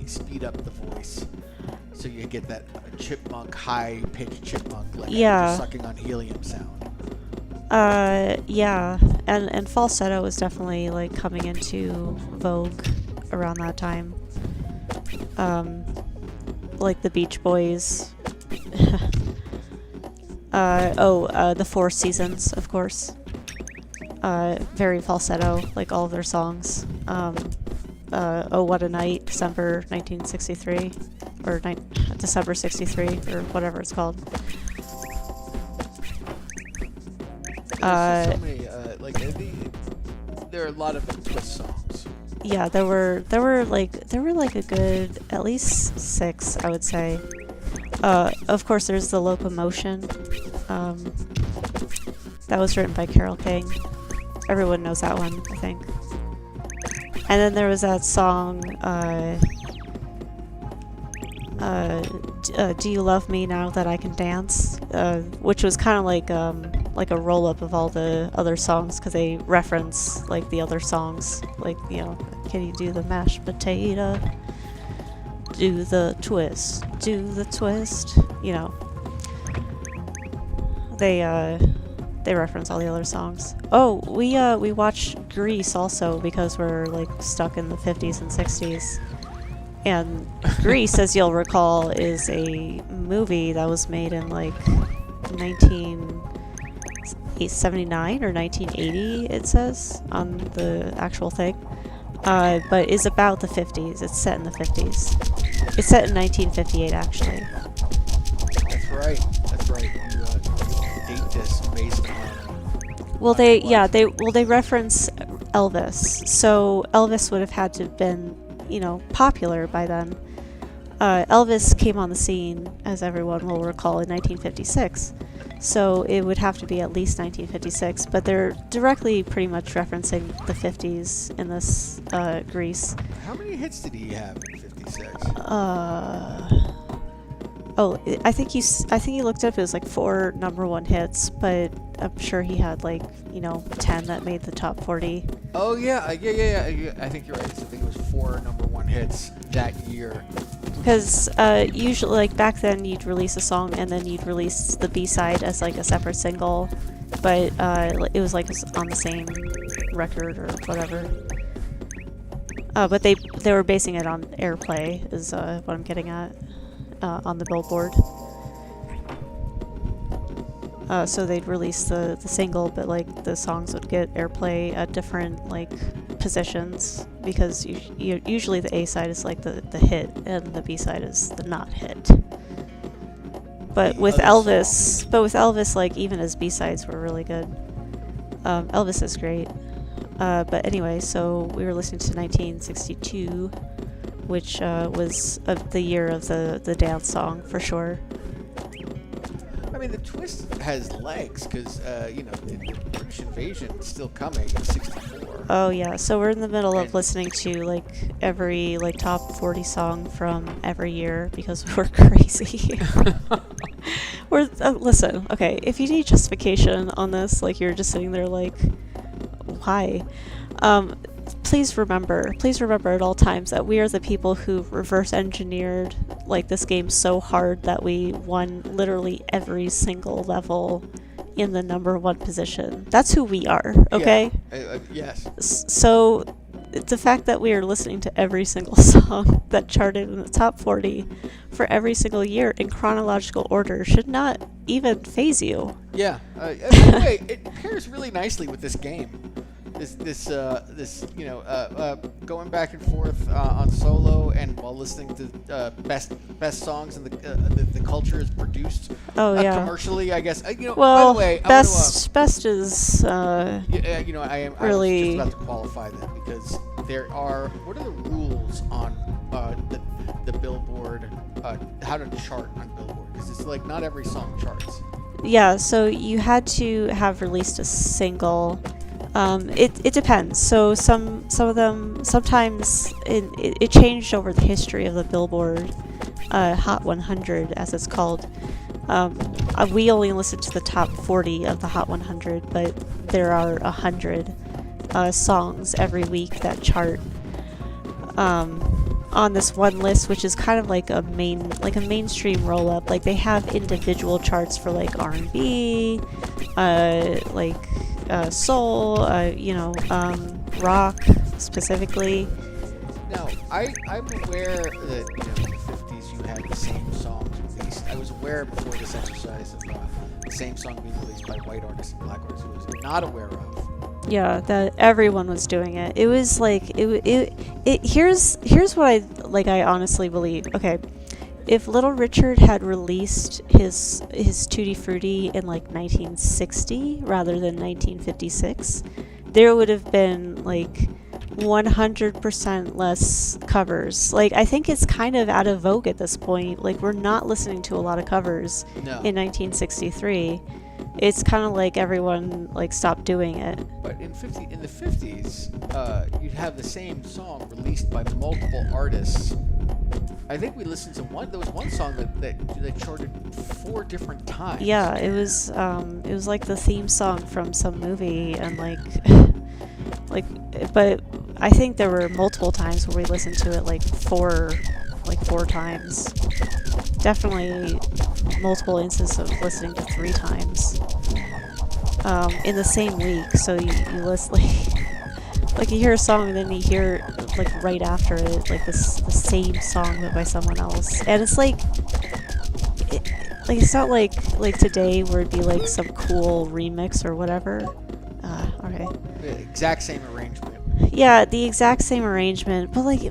speed up the voice, so you get that chipmunk, high pitched chipmunk, like sucking on helium sound. Yeah, and falsetto was definitely like coming into vogue around that time. Like the Beach Boys. The Four Seasons, of course. Very falsetto, like all of their songs. Oh What a Night, December 1963, or December 63, or whatever it's called. There's so many, there are a lot of twist songs. Yeah, there were like a good at least 6, I would say. Of course, there's the Locomotion. That was written by Carole King. Everyone knows that one, I think. And then there was that song, Do You Love Me Now That I Can Dance? Which was kind of like a roll-up of all the other songs, because they reference like the other songs, like, you know, can you do the mashed potato, do the twist, you know. They reference all the other songs. Oh, we watched Grease also, because we're like stuck in the 50s and 60s. And Grease, as you'll recall, is a movie that was made in like 1979 or 1980, it says on the actual thing. But is about the 50s. It's set in the 50s. It's set in 1958, actually. That's right. You date this based on. Well, they reference Elvis. So Elvis would have had to have been, you know, popular by then. Elvis came on the scene, as everyone will recall, in 1956. So it would have to be at least 1956, but they're directly pretty much referencing the 50s in this Grease. How many hits did he have in 56? I think you looked up. It was like 4 #1 hits, but I'm sure he had like, you know, 10 that made the top 40. Oh yeah. I think you're right. I think it was 4 #1 hits that year. Because usually, like back then, you'd release a song and then you'd release the B-side as like a separate single, but it was like on the same record or whatever. But they were basing it on airplay, is what I'm getting at, on the Billboard. So they'd release the single, but like the songs would get airplay at different like positions, because usually the A side is like the hit and the B side is the not hit. But the with other Elvis, like even his B-sides were really good. Elvis is great. But anyway, so we were listening to 1962, which was the year of the dance song for sure. I mean, the twist has legs because the British invasion is still coming in '64. Oh yeah, so we're in the middle of And- listening to like every like top 40 song from every year because we're crazy. We're listen, okay, if you need justification on this, like you're just sitting there like, why? Please remember at all times that we are the people who reverse engineered like this game so hard that we won literally every single level in the number 1 position. That's who we are, okay? Yeah, yes. So the fact that we are listening to every single song that charted in the top 40 for every single year in chronological order should not even faze you. Yeah. By the way, it pairs really nicely with this game. Going back and forth on solo and while listening to best songs and the culture is produced. Oh yeah. Commercially, I guess. Well, by the way, best is I really. was just about to qualify that because there are. What are the rules on the Billboard? How to chart on Billboard? Because it's like not every song charts. Yeah, so you had to have released a single. It depends. So some of them sometimes it changed over the history of the Billboard Hot 100 as it's called. We only listen to the top 40 of the Hot 100, but there are 100 songs every week that chart on this one list, which is kind of like a mainstream roll up. Like they have individual charts for like R&B, soul, rock specifically. Now, I'm aware that in the 50s you had the same songs released. I was aware before this exercise of the same song being released by white artists and black artists. Who was not aware of. Yeah, that everyone was doing it. It was like here's what I honestly believe. Okay. If Little Richard had released his Tutti Frutti in like 1960 rather than 1956, there would have been like 100% less covers. Like I think it's kind of out of vogue at this point. Like we're not listening to a lot of covers in 1963. It's kind of like everyone like stopped doing it. But in the 50s, you'd have the same song released by multiple artists. I think we listened to there was one song that charted 4 different times. Yeah, it was like the theme song from some movie, and but I think there were multiple times where we listened to it like four times. Definitely multiple instances of listening to 3 times in the same week. So you listen like you hear a song and then you hear like right after it like the same song but by someone else, and it's like it's not like today where it'd be like some cool remix or whatever. Okay. The exact same arrangement. Yeah, the exact same arrangement, but like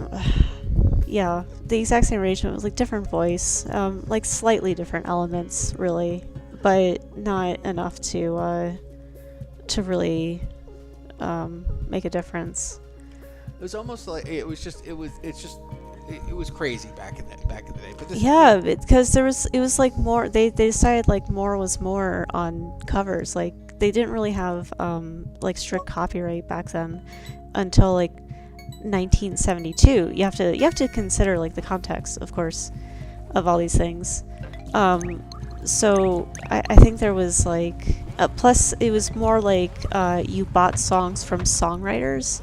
yeah, the exact same arrangement with like different voice, like slightly different elements really, but not enough to really make a difference. It was almost like it was crazy back in the day. But yeah, because it was like more. They decided like more was more on covers. Like they didn't really have like strict copyright back then until like 1972. You have to consider like the context, of course, of all these things. So I think there was like plus it was more like you bought songs from songwriters.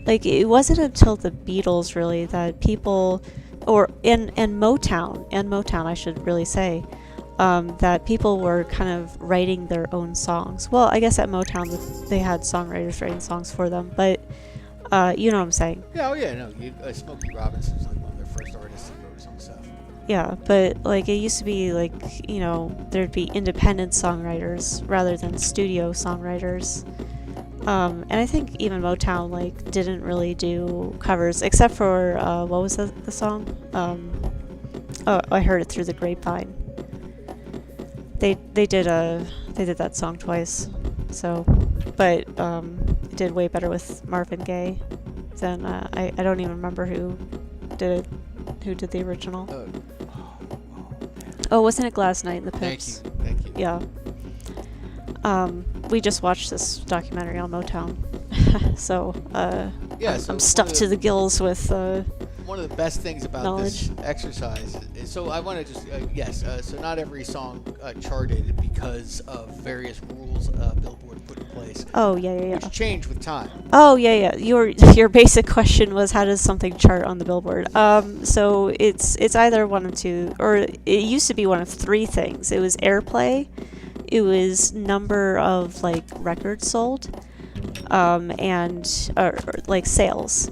Like it wasn't until the Beatles really that people, and Motown I should really say, that people were kind of writing their own songs. Well, I guess at Motown they had songwriters writing songs for them, but you know what I'm saying. Yeah, oh yeah, no. Smokey Robinson was like one of their first artists who wrote his own stuff. Yeah, but like it used to be like, there'd be independent songwriters rather than studio songwriters. And I think even Motown like didn't really do covers except for what was the song? Oh, I heard it through the grapevine. they did that song twice, so, but it did way better with Marvin Gaye than I don't even remember who did the original. Oh, wasn't it Gladys Knight and the Pips? Thank you. Yeah. We just watched this documentary on Motown, so I'm stuffed to the gills with one of the best things about knowledge. this exercise is, so I want to just so not every song charted because of various rules Billboard put in place. Oh yeah. Which change with time. Oh yeah. Your basic question was, how does something chart on the Billboard? So it's either one of two, or it used to be one of three things. It was airplay, it was number of like records sold, and like sales.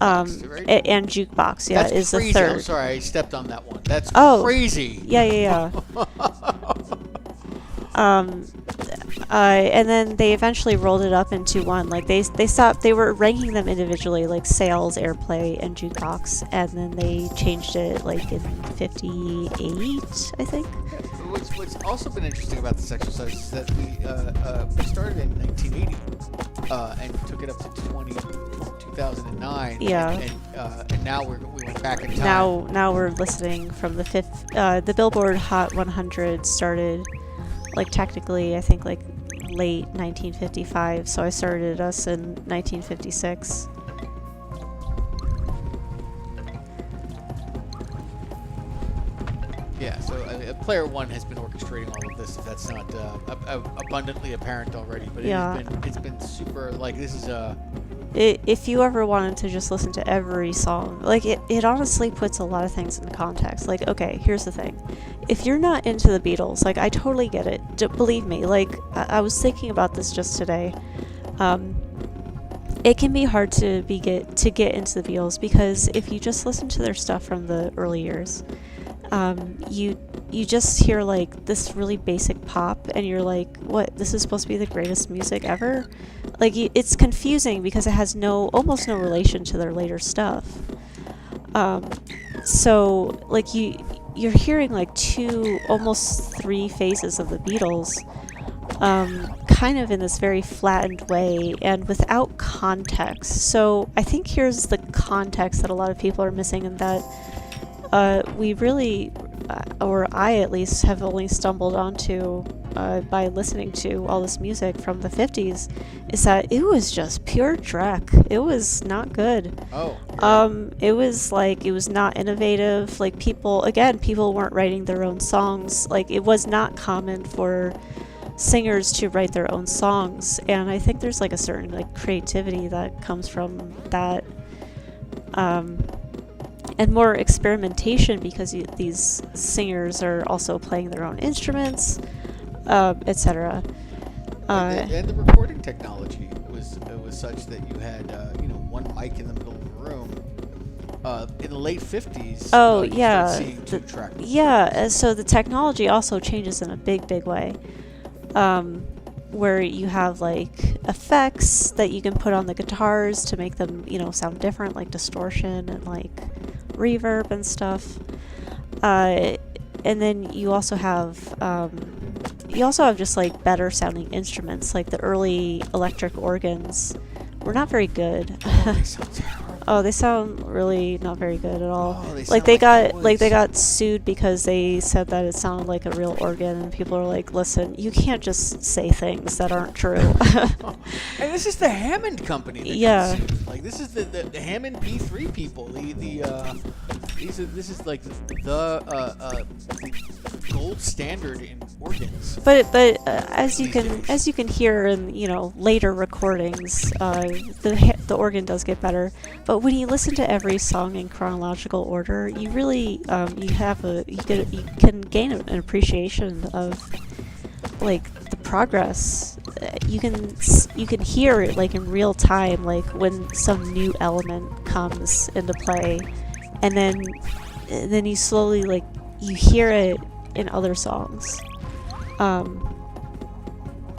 And jukebox, yeah, That's is crazy. the third. I'm sorry, I stepped on that one. That's crazy. Yeah. And then they eventually rolled it up into one. Like they stopped. They were ranking them individually, like sales, airplay, and jukebox, and then they changed it like in '58, I think. What's also been interesting about this exercise is that we started in 1980 and took it up to 2009. Yeah. And now we went back in time. Now we're listening from the fifth. The Billboard Hot 100 started, like technically, I think like late 1955. So I started us in 1956. Yeah, so Player One has been orchestrating all of this. If that's not abundantly apparent already, but it's been super. Like this is If you ever wanted to just listen to every song, like it honestly puts a lot of things in context. Like, okay, here's the thing: if you're not into the Beatles, like I totally get it. Believe me, like I was thinking about this just today. It can be hard to get into the Beatles because if you just listen to their stuff from the early years. You just hear like this really basic pop and you're like, what, this is supposed to be the greatest music ever? Like it's confusing because it has almost no relation to their later stuff. So like you're hearing like almost three phases of the Beatles, kind of in this very flattened way and without context. So I think here's the context that a lot of people are missing, and that we really, or I at least, have only stumbled onto by listening to all this music from the 50s, is that it was just pure dreck. It was not good. It was not innovative. Like people weren't writing their own songs. Like it was not common for singers to write their own songs, and I think there's like a certain like creativity that comes from that. And more experimentation because these singers are also playing their own instruments, etc. And the recording technology was such that you had one mic in the middle of the room. In the late 50s. Oh you yeah. started seeing two-track. Yeah. So the technology also changes in a big way. Where you have like effects that you can put on the guitars to make them, sound different, like distortion and like reverb and stuff. And then you also have just like better sounding instruments. Like the early electric organs were not very good. They sound terrible. Oh, they sound really not very good at all. Oh, they got sued because they said that it sounded like a real organ, and people are like, "Listen, you can't just say things that aren't true." And this is the Hammond company. That yeah. Like this is the Hammond P3 people. This is like the gold standard in organs. But as you can hear in later recordings, the organ does get better. But when you listen to every song in chronological order, you really you can gain an appreciation of like the progress. You can hear it like in real time, like when some new element comes into play, and then you slowly like you hear it in other songs.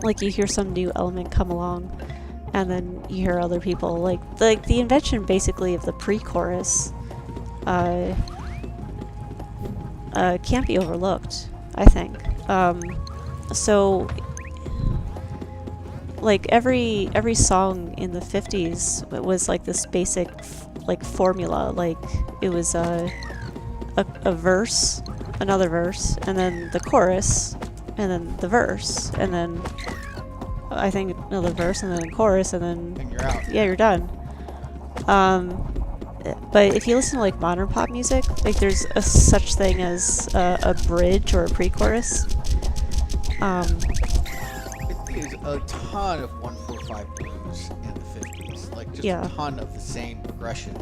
Like you hear some new element come along, and then you hear other people like the invention basically of the pre-chorus can't be overlooked, I think. So like every song in the 50s was like this basic like formula. Like it was a verse, another verse, and then the chorus, and then the verse, and then I think another verse, and then a chorus, and then And you're out. yeah, you're done. But if you listen to like modern pop music, like there's a such thing as a bridge or a pre-chorus. There's a ton of 145 blues in the 50s, like just Yeah. a ton of the same progression.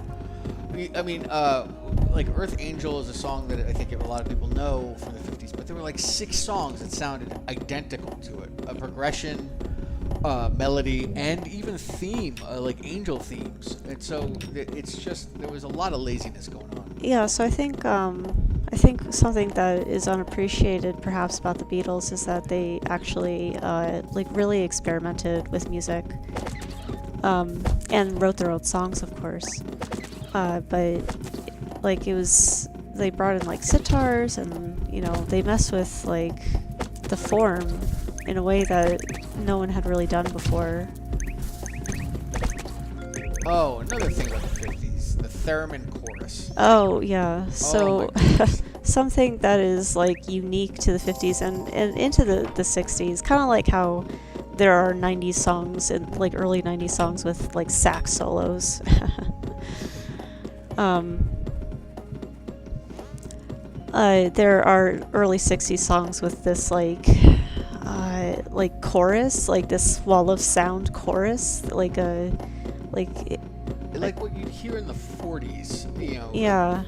I mean, like Earth Angel is a song that I think a lot of people know from the 50s, but there were like 6 songs that sounded identical to it. A progression, melody, and even theme, like angel themes. And so it's just, there was a lot of laziness going on. Yeah, so I think something that is unappreciated perhaps about the Beatles is that they actually like really experimented with music, and wrote their own songs, of course. But like they brought in like sitars, and they messed with like the form in a way that no one had really done before. Oh, another thing about the 50s, the theremin chorus. Oh yeah, so Oh my goodness. something that is like unique to the 50s and into the 60s, kind of like how there are 90s songs and like early 90s songs with like sax solos. There are early 60s songs with this like chorus, like this wall of sound chorus, like Like what you'd hear in the 40s, Yeah.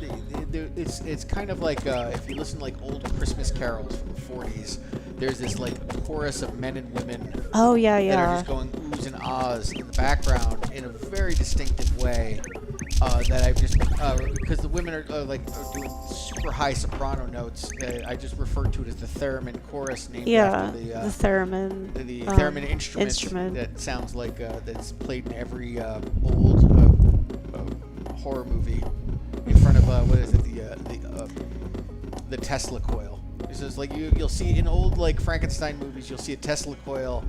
It's kind of like if you listen to like old Christmas carols from the 40s, there's this like chorus of men and women Oh yeah, that are yeah. just going oohs and ahs in the background in a very distinctive way. That I've just because the women are doing super high soprano notes. I just refer to it as the theremin chorus, named Yeah, after the theremin. the theremin instrument, instrument. that sounds like that's played in every old horror movie in front of what is it, the Tesla coil. It's just like you'll see in old like Frankenstein movies, you'll see a Tesla coil,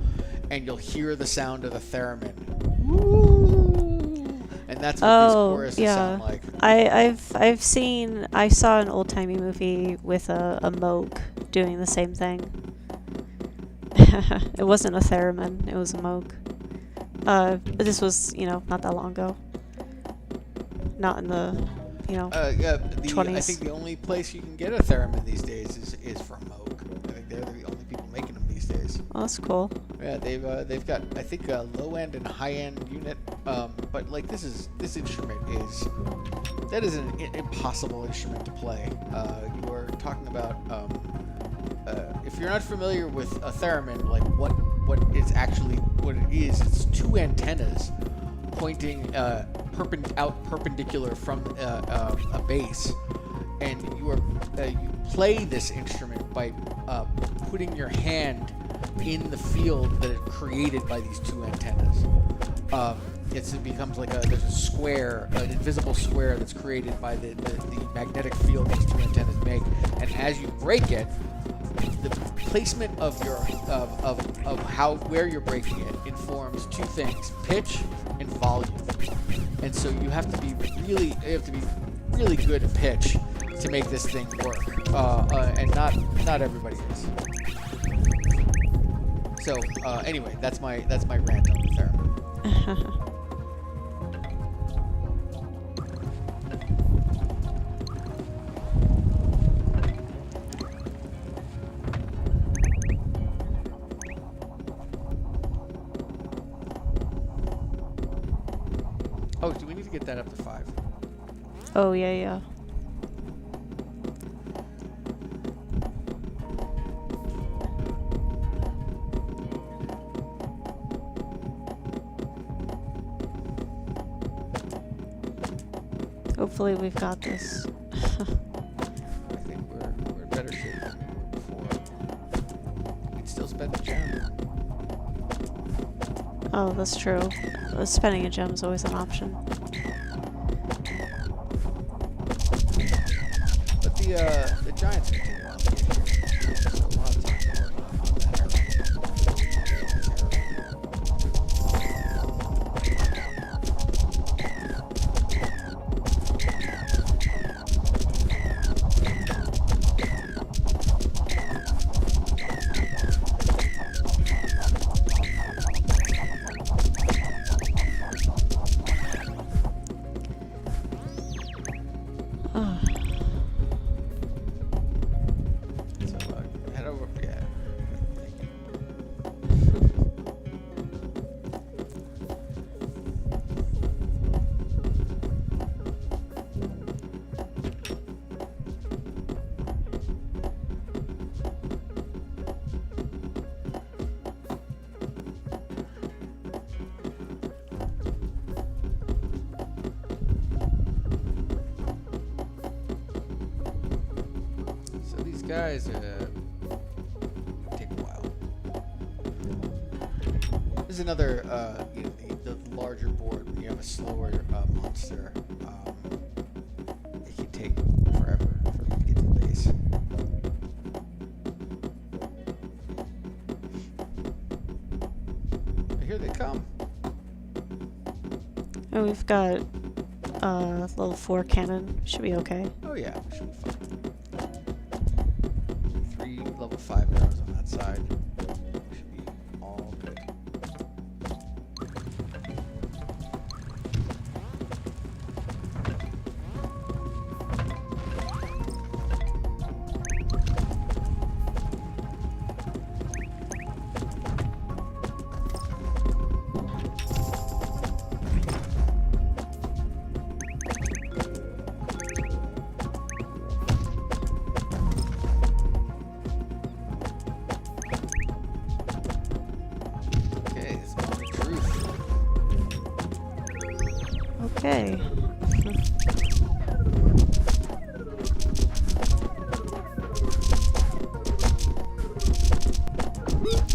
and you'll hear the sound of the theremin. Woo! And that's what these choruses sound like. I saw an old timey movie with a Moog doing the same thing. It wasn't a theremin, it was a Moog. But this was, not that long ago. Not in the, Yeah, 20s. I think the only place you can get a theremin these days is from Moog. I think they're the only people making them these days. Oh, that's cool. Yeah, they've got, I think, a low end and high end unit. But like this instrument is an impossible instrument to play. You are talking about if you're not familiar with a theremin, like what it is, it's 2 antennas pointing perpendicular from a bass, and you play this instrument by putting your hand in the field that is created by these 2 antennas. It becomes like there's a square, an invisible square that's created by the magnetic field these 2 antennas make, and as you break it, the placement of your where you're breaking it informs 2 things: pitch and volume. And so you have to be really good at pitch to make this thing work, and not everybody is. So anyway, that's my rant on the theremin. Oh, do we need to get that up to 5? Oh, yeah. Hopefully we've got this. I think we're in better shape than we were before. We can still spend the gem. Oh, that's true. Spending a gem is always an option. But the Giants are taking a while to get here. So a lot of time. Oh. So head over. Yeah. So these guys take a while. There's another, the larger board where you have a slower monster. It can take forever for them to get to the base. But here they come. And we've got level 4 cannon. Should be okay. Oh yeah, should be fine. 3 level 5 arrows on that side. Should be all good. Okay.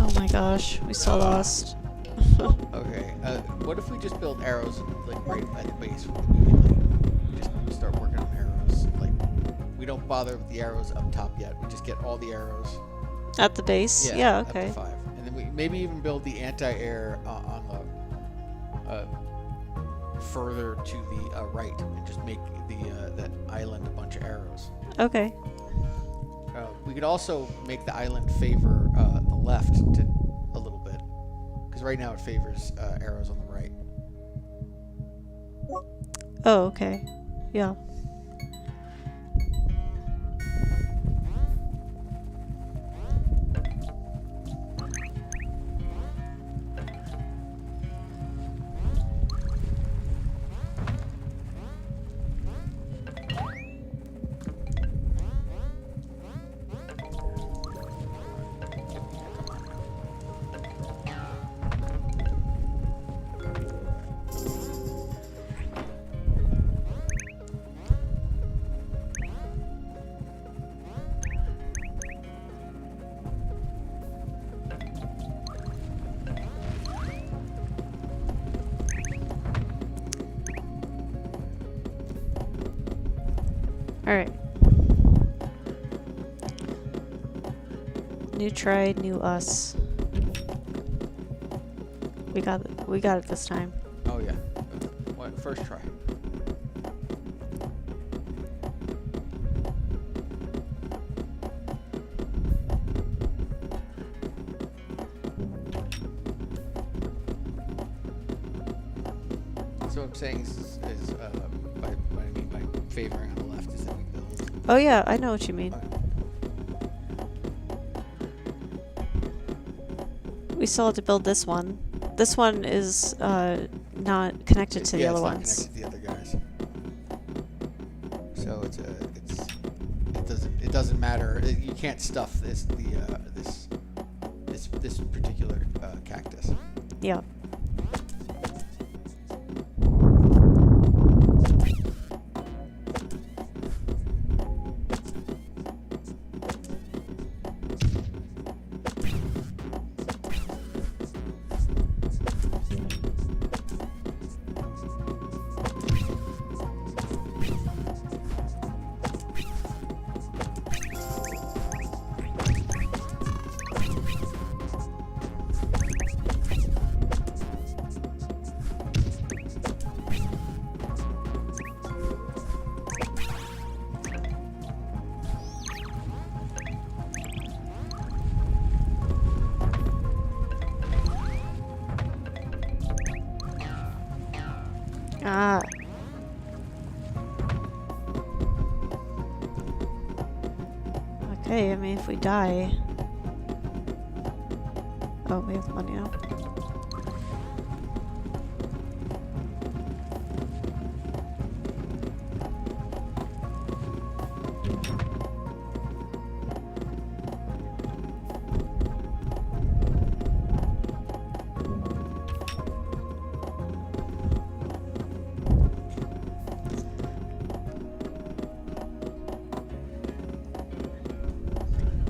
Oh my gosh, we so lost. Okay, what if we just build arrows like right at the base immediately? Just start working on arrows. Like, we don't bother with the arrows up top yet. We just get all the arrows. At the base? Yeah, Up okay. to 5. And then we maybe even build the anti-air on the further to the right, and just make the that island a bunch of arrows. Okay. We could also make the island favor the left to a little bit, because right now it favors arrows on the right. Oh, okay. Yeah. Alright. New try, new us. We got it this time. Oh yeah. What? First try. So what I'm saying is by what I mean by favoring on the left is that we build. Oh yeah, I know what you mean. We still have to build this one. This one is not connected to the other ones. It's not connected to the other guys. So it doesn't matter. You can't stuff this particular cactus. Yeah. Hey, I mean, if we die... Oh, we have money now.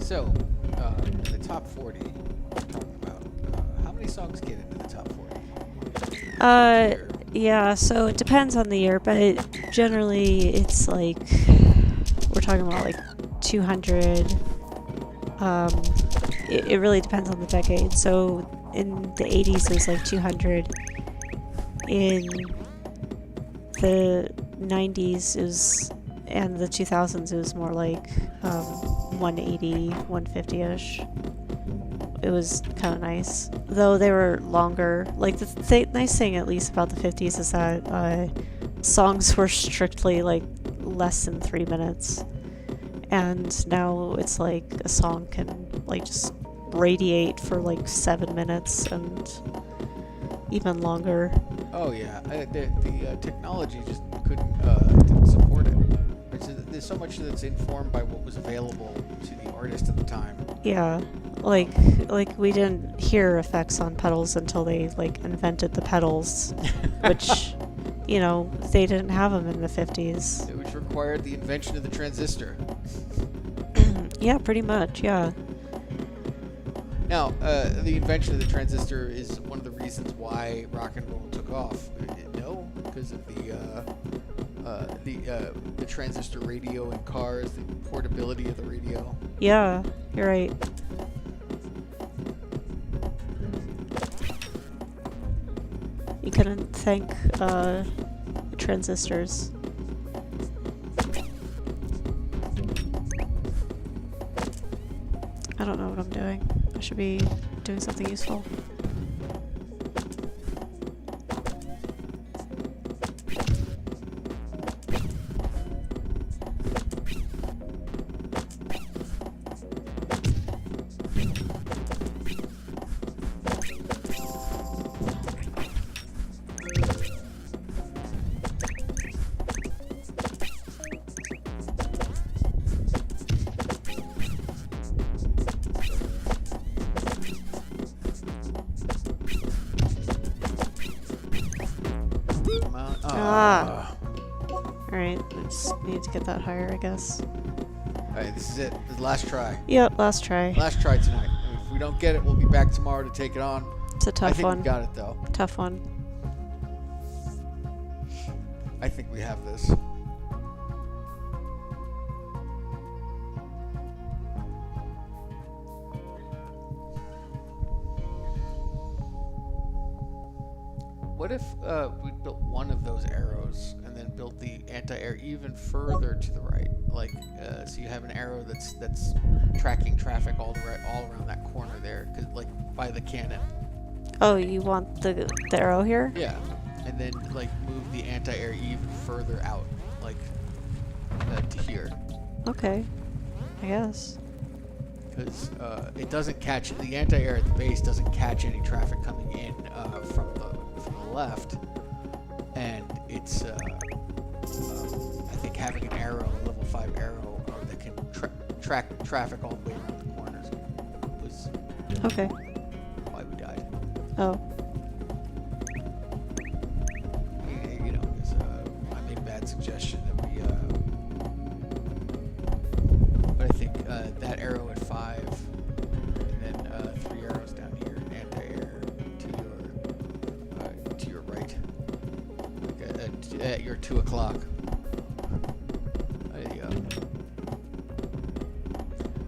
So, the top 40, we're talking about, how many songs get into the top 40? Yeah, so it depends on the year, but generally it's like, we're talking about like 200. It really depends on the decade. So in the 80s it was like 200. In the 90s it was, and the 2000s it was more like 180, 150-ish. It was kind of nice, though they were longer. Like the nice thing, at least about the 50s, is that songs were strictly like less than 3 minutes, and now it's like a song can like just radiate for like 7 minutes and even longer. Oh yeah, the technology just didn't support it. There's so much that's informed by what was available to the artist at the time. Yeah, like we didn't hear effects on pedals until they like invented the pedals, which, you know, they didn't have them in the 50s. Which required the invention of the transistor. Yeah, pretty much. Yeah. Now, the invention of the transistor is one of the reasons why rock and roll took off. No, because of the transistor radio in cars, the portability of the radio. Yeah, you're right. You couldn't thank transistors. I don't know what I'm doing. I should be doing something useful. Alright, I just need to get that higher, I guess. Alright, this is it. This is the last try. Yep, last try. Last try tonight. If we don't get it, we'll be back tomorrow to take it on. It's a tough I think one. we got it, though. Tough one. I think we have this. What if we built one of those arrows and then built the anti-air even further to the right? Like, so you have an arrow that's tracking traffic all around that corner there, 'cause, like by the cannon. Oh, you want the arrow here? Yeah, and then like move the anti-air even further out, like to here. Okay, I guess. Because it doesn't catch, the anti-air at the base doesn't catch any traffic coming in from the left, and it's I think having an arrow, a level 5 arrow, that can track traffic all the way around the corners was Okay. why we died. Oh. You know, because I made a bad suggestion that we but I think that arrow at 5, and then 3 arrows down here, anti-air to your right, like at your 2 o'clock. There you go.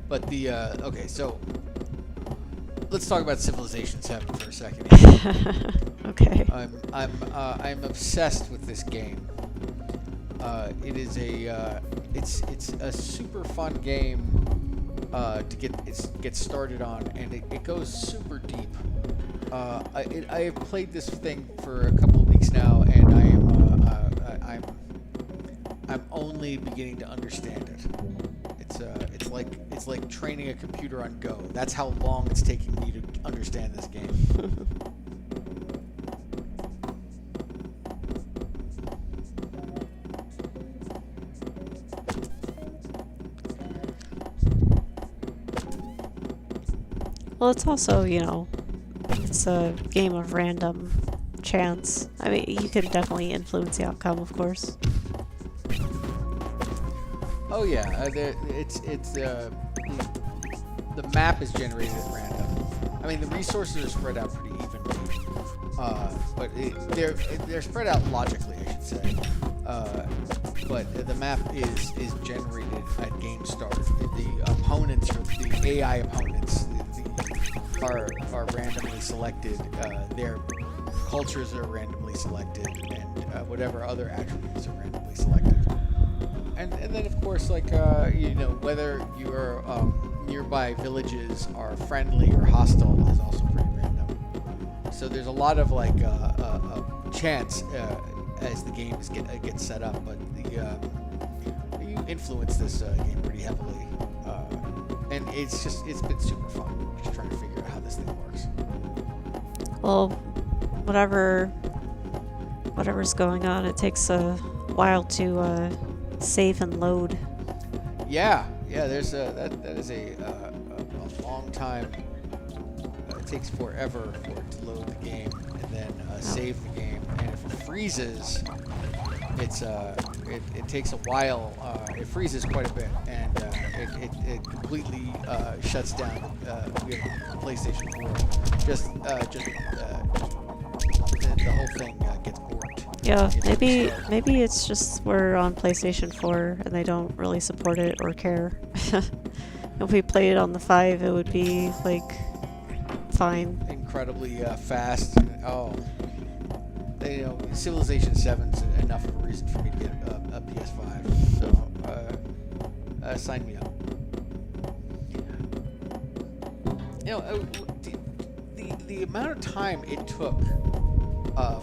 But the okay, so let's talk about Civilization 7 for a second. Okay. I'm obsessed with this game. It is it's a super fun game to get started on, and it goes super deep. I have played this thing for a couple of weeks now, and I'm only beginning to understand it. It's like training a computer on Go. That's how long it's taking me to understand this game. Well, it's also, you know, it's a game of random chance. I mean, you can definitely influence the outcome, of course. Oh yeah, the map is generated at random. I mean, the resources are spread out pretty evenly, but they're spread out logically, I should say. But the map is generated at game start. The opponents, or the AI opponents, are randomly selected. Their cultures are randomly selected, and whatever other attributes are randomly selected. And then of course, like you know, whether your nearby villages are friendly or hostile is also pretty random. So there's a lot of like chance as the game gets set up, but you influence this game pretty heavily, and it's been super fun just trying to figure out how this thing works. Well, whatever's going on, it takes a while to save and load. Yeah. There's that is a long time. It takes forever for it to load the game and then save the game. And if it freezes, it takes a while. It freezes quite a bit, and it completely shuts down. We have PlayStation 4. The whole thing gets borked. Yeah, maybe it's just we're on PlayStation 4 and they don't really support it or care. If we played it on the 5, it would be like fine. Incredibly fast. Oh, Civilization 7's enough of a reason for me to get a PS5. So sign me up. The amount of time it took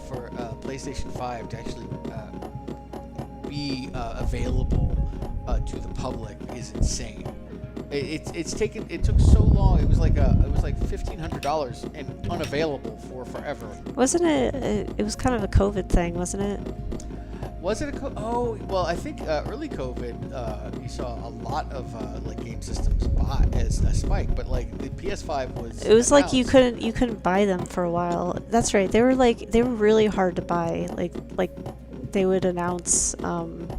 for PlayStation 5 to actually be available to the public is insane. It took so long. It was like $1,500 and unavailable for forever. Wasn't it? It was kind of a COVID thing, wasn't it? Was it oh, well, I think early COVID, you saw a lot of like game systems bought as a spike, but like the PS5 was. It was like you couldn't buy them for a while. That's right. They were really hard to buy. Like they would announce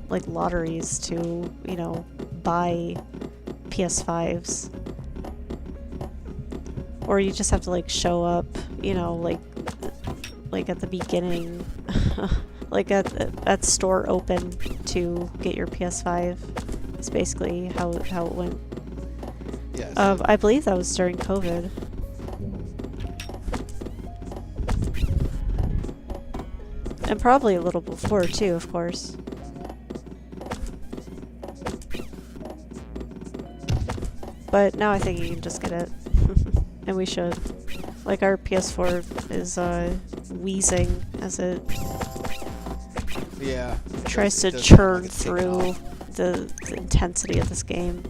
like lotteries to, you know, buy PS5s, or you just have to like show up, you know, like at the beginning. Like at store open to get your PS5. It's basically how it went. Yes. I believe that was during COVID. And probably a little before too, of course. But now I think you can just get it. And we should. Like our PS4 is wheezing as it tries to churn through the intensity of this game.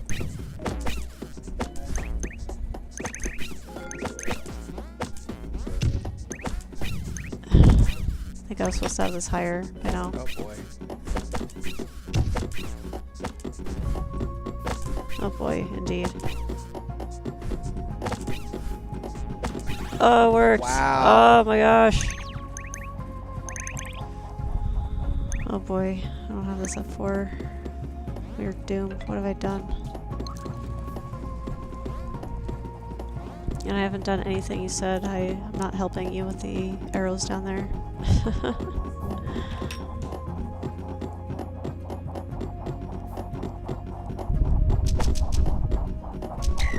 I think I was supposed to have this higher by now. Oh boy. Oh boy, indeed. Oh, it worked. Wow. Oh my gosh. Oh boy, I don't have this up for. We're doomed. What have I done? And I haven't done anything you said. I'm not helping you with the arrows down there.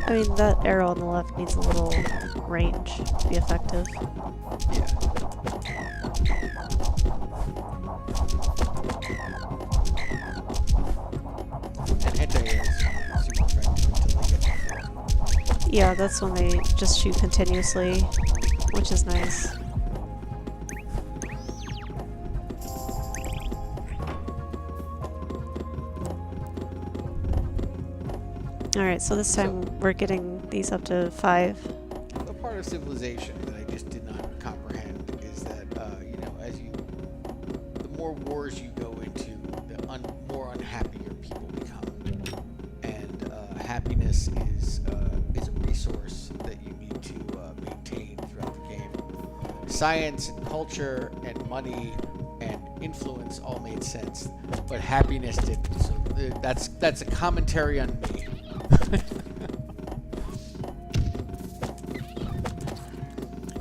I mean, that arrow on the left needs a little range to be effective. Yeah. Yeah, that's when they just shoot continuously, which is nice. Alright, so this time we're getting these up to 5. A part of civilization that I just did not comprehend is that, you know, the more wars you go into, the more unhappier people become. And happiness is a resource that you need to maintain throughout the game. Science and culture and money and influence all made sense, but happiness didn't. So that's a commentary on me.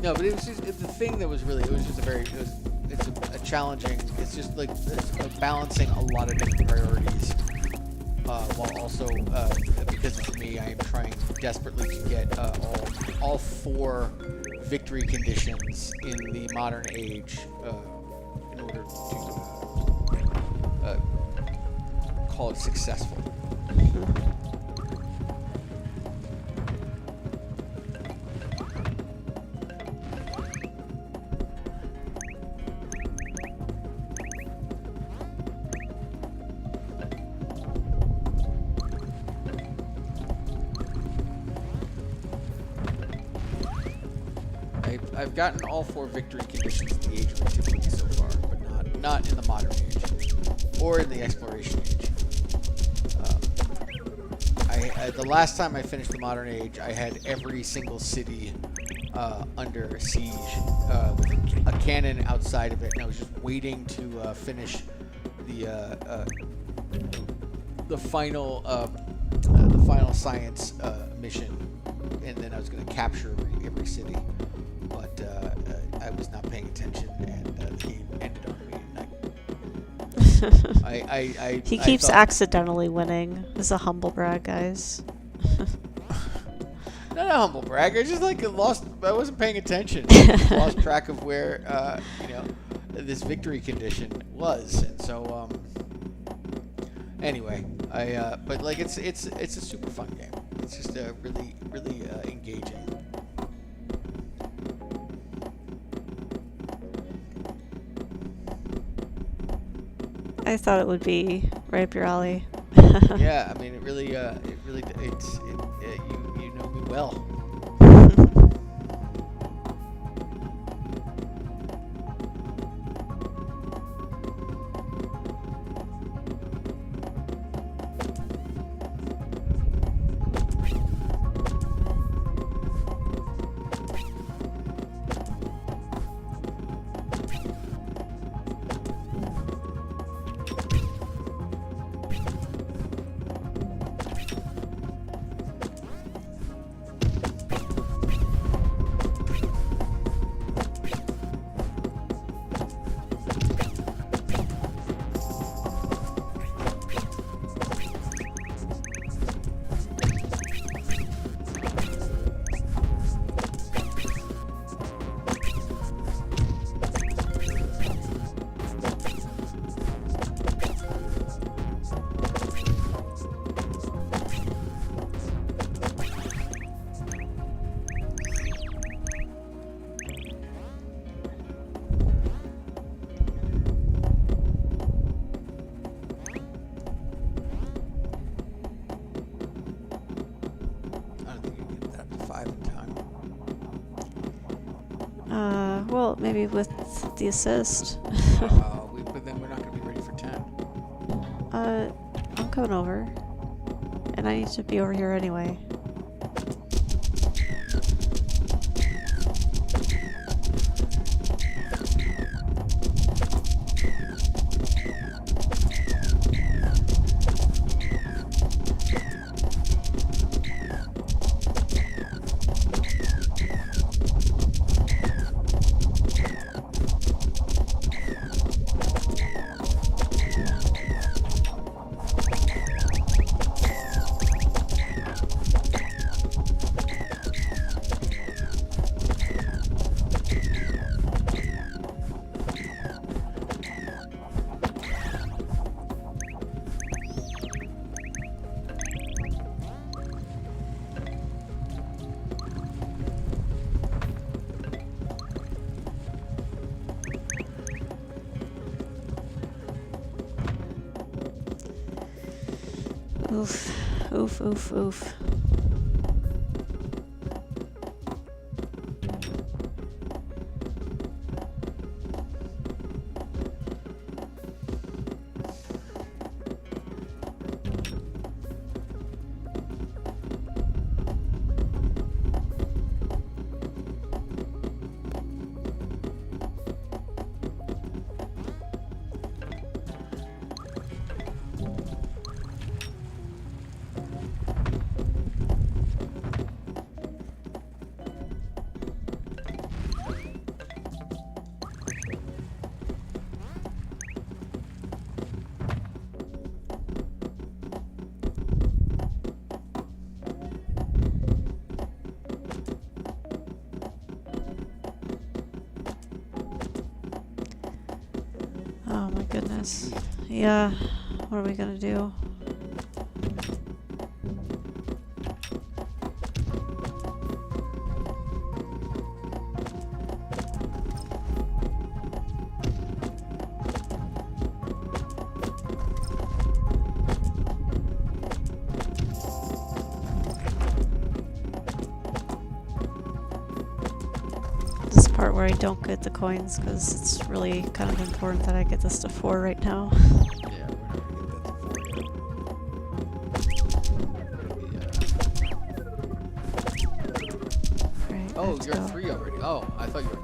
No, but it was just the thing that was really, it was just it's a challenging, it's just like it's balancing a lot of different priorities, while also, because it's me, I am trying desperately to get all 4 victory conditions in the modern age, in order to call it successful. I've gotten all 4 victory conditions in the Age of Antiquity so far, but not in the modern age or in the exploration age. The last time I finished the modern age, I had every single city under siege with a cannon outside of it, and I was just waiting to finish the final science mission, and then I was going to capture every city. But I was not paying attention, and the game ended on me. He keeps accidentally winning. This is a humble brag, guys. Not a humble brag. I just lost. I wasn't paying attention. I lost track of where this victory condition was, and so anyway, but like it's a super fun game. It's just really engaging. I thought it would be right up your alley. Yeah, I mean, you know me well. Well, maybe with the assist. But then we're not going to be ready for 10. I'm coming over. And I need to be over here anyway. Oof. Oof, oof, oof. Oh my goodness. Yeah, what are we gonna do? This part where I don't get the coins because it's really kind of important that I get this to 4 right now. Yeah, we're not gonna get that to 4 yet. Right, Oh, let's you're go. 3 already. Oh, I thought you were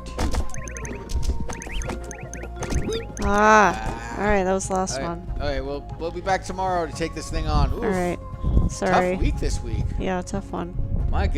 2. Ah! Alright, that was the last one. Okay, we'll be back tomorrow to take this thing on. Oof. Alright. Sorry. Tough week this week. Yeah, tough one. My goodness.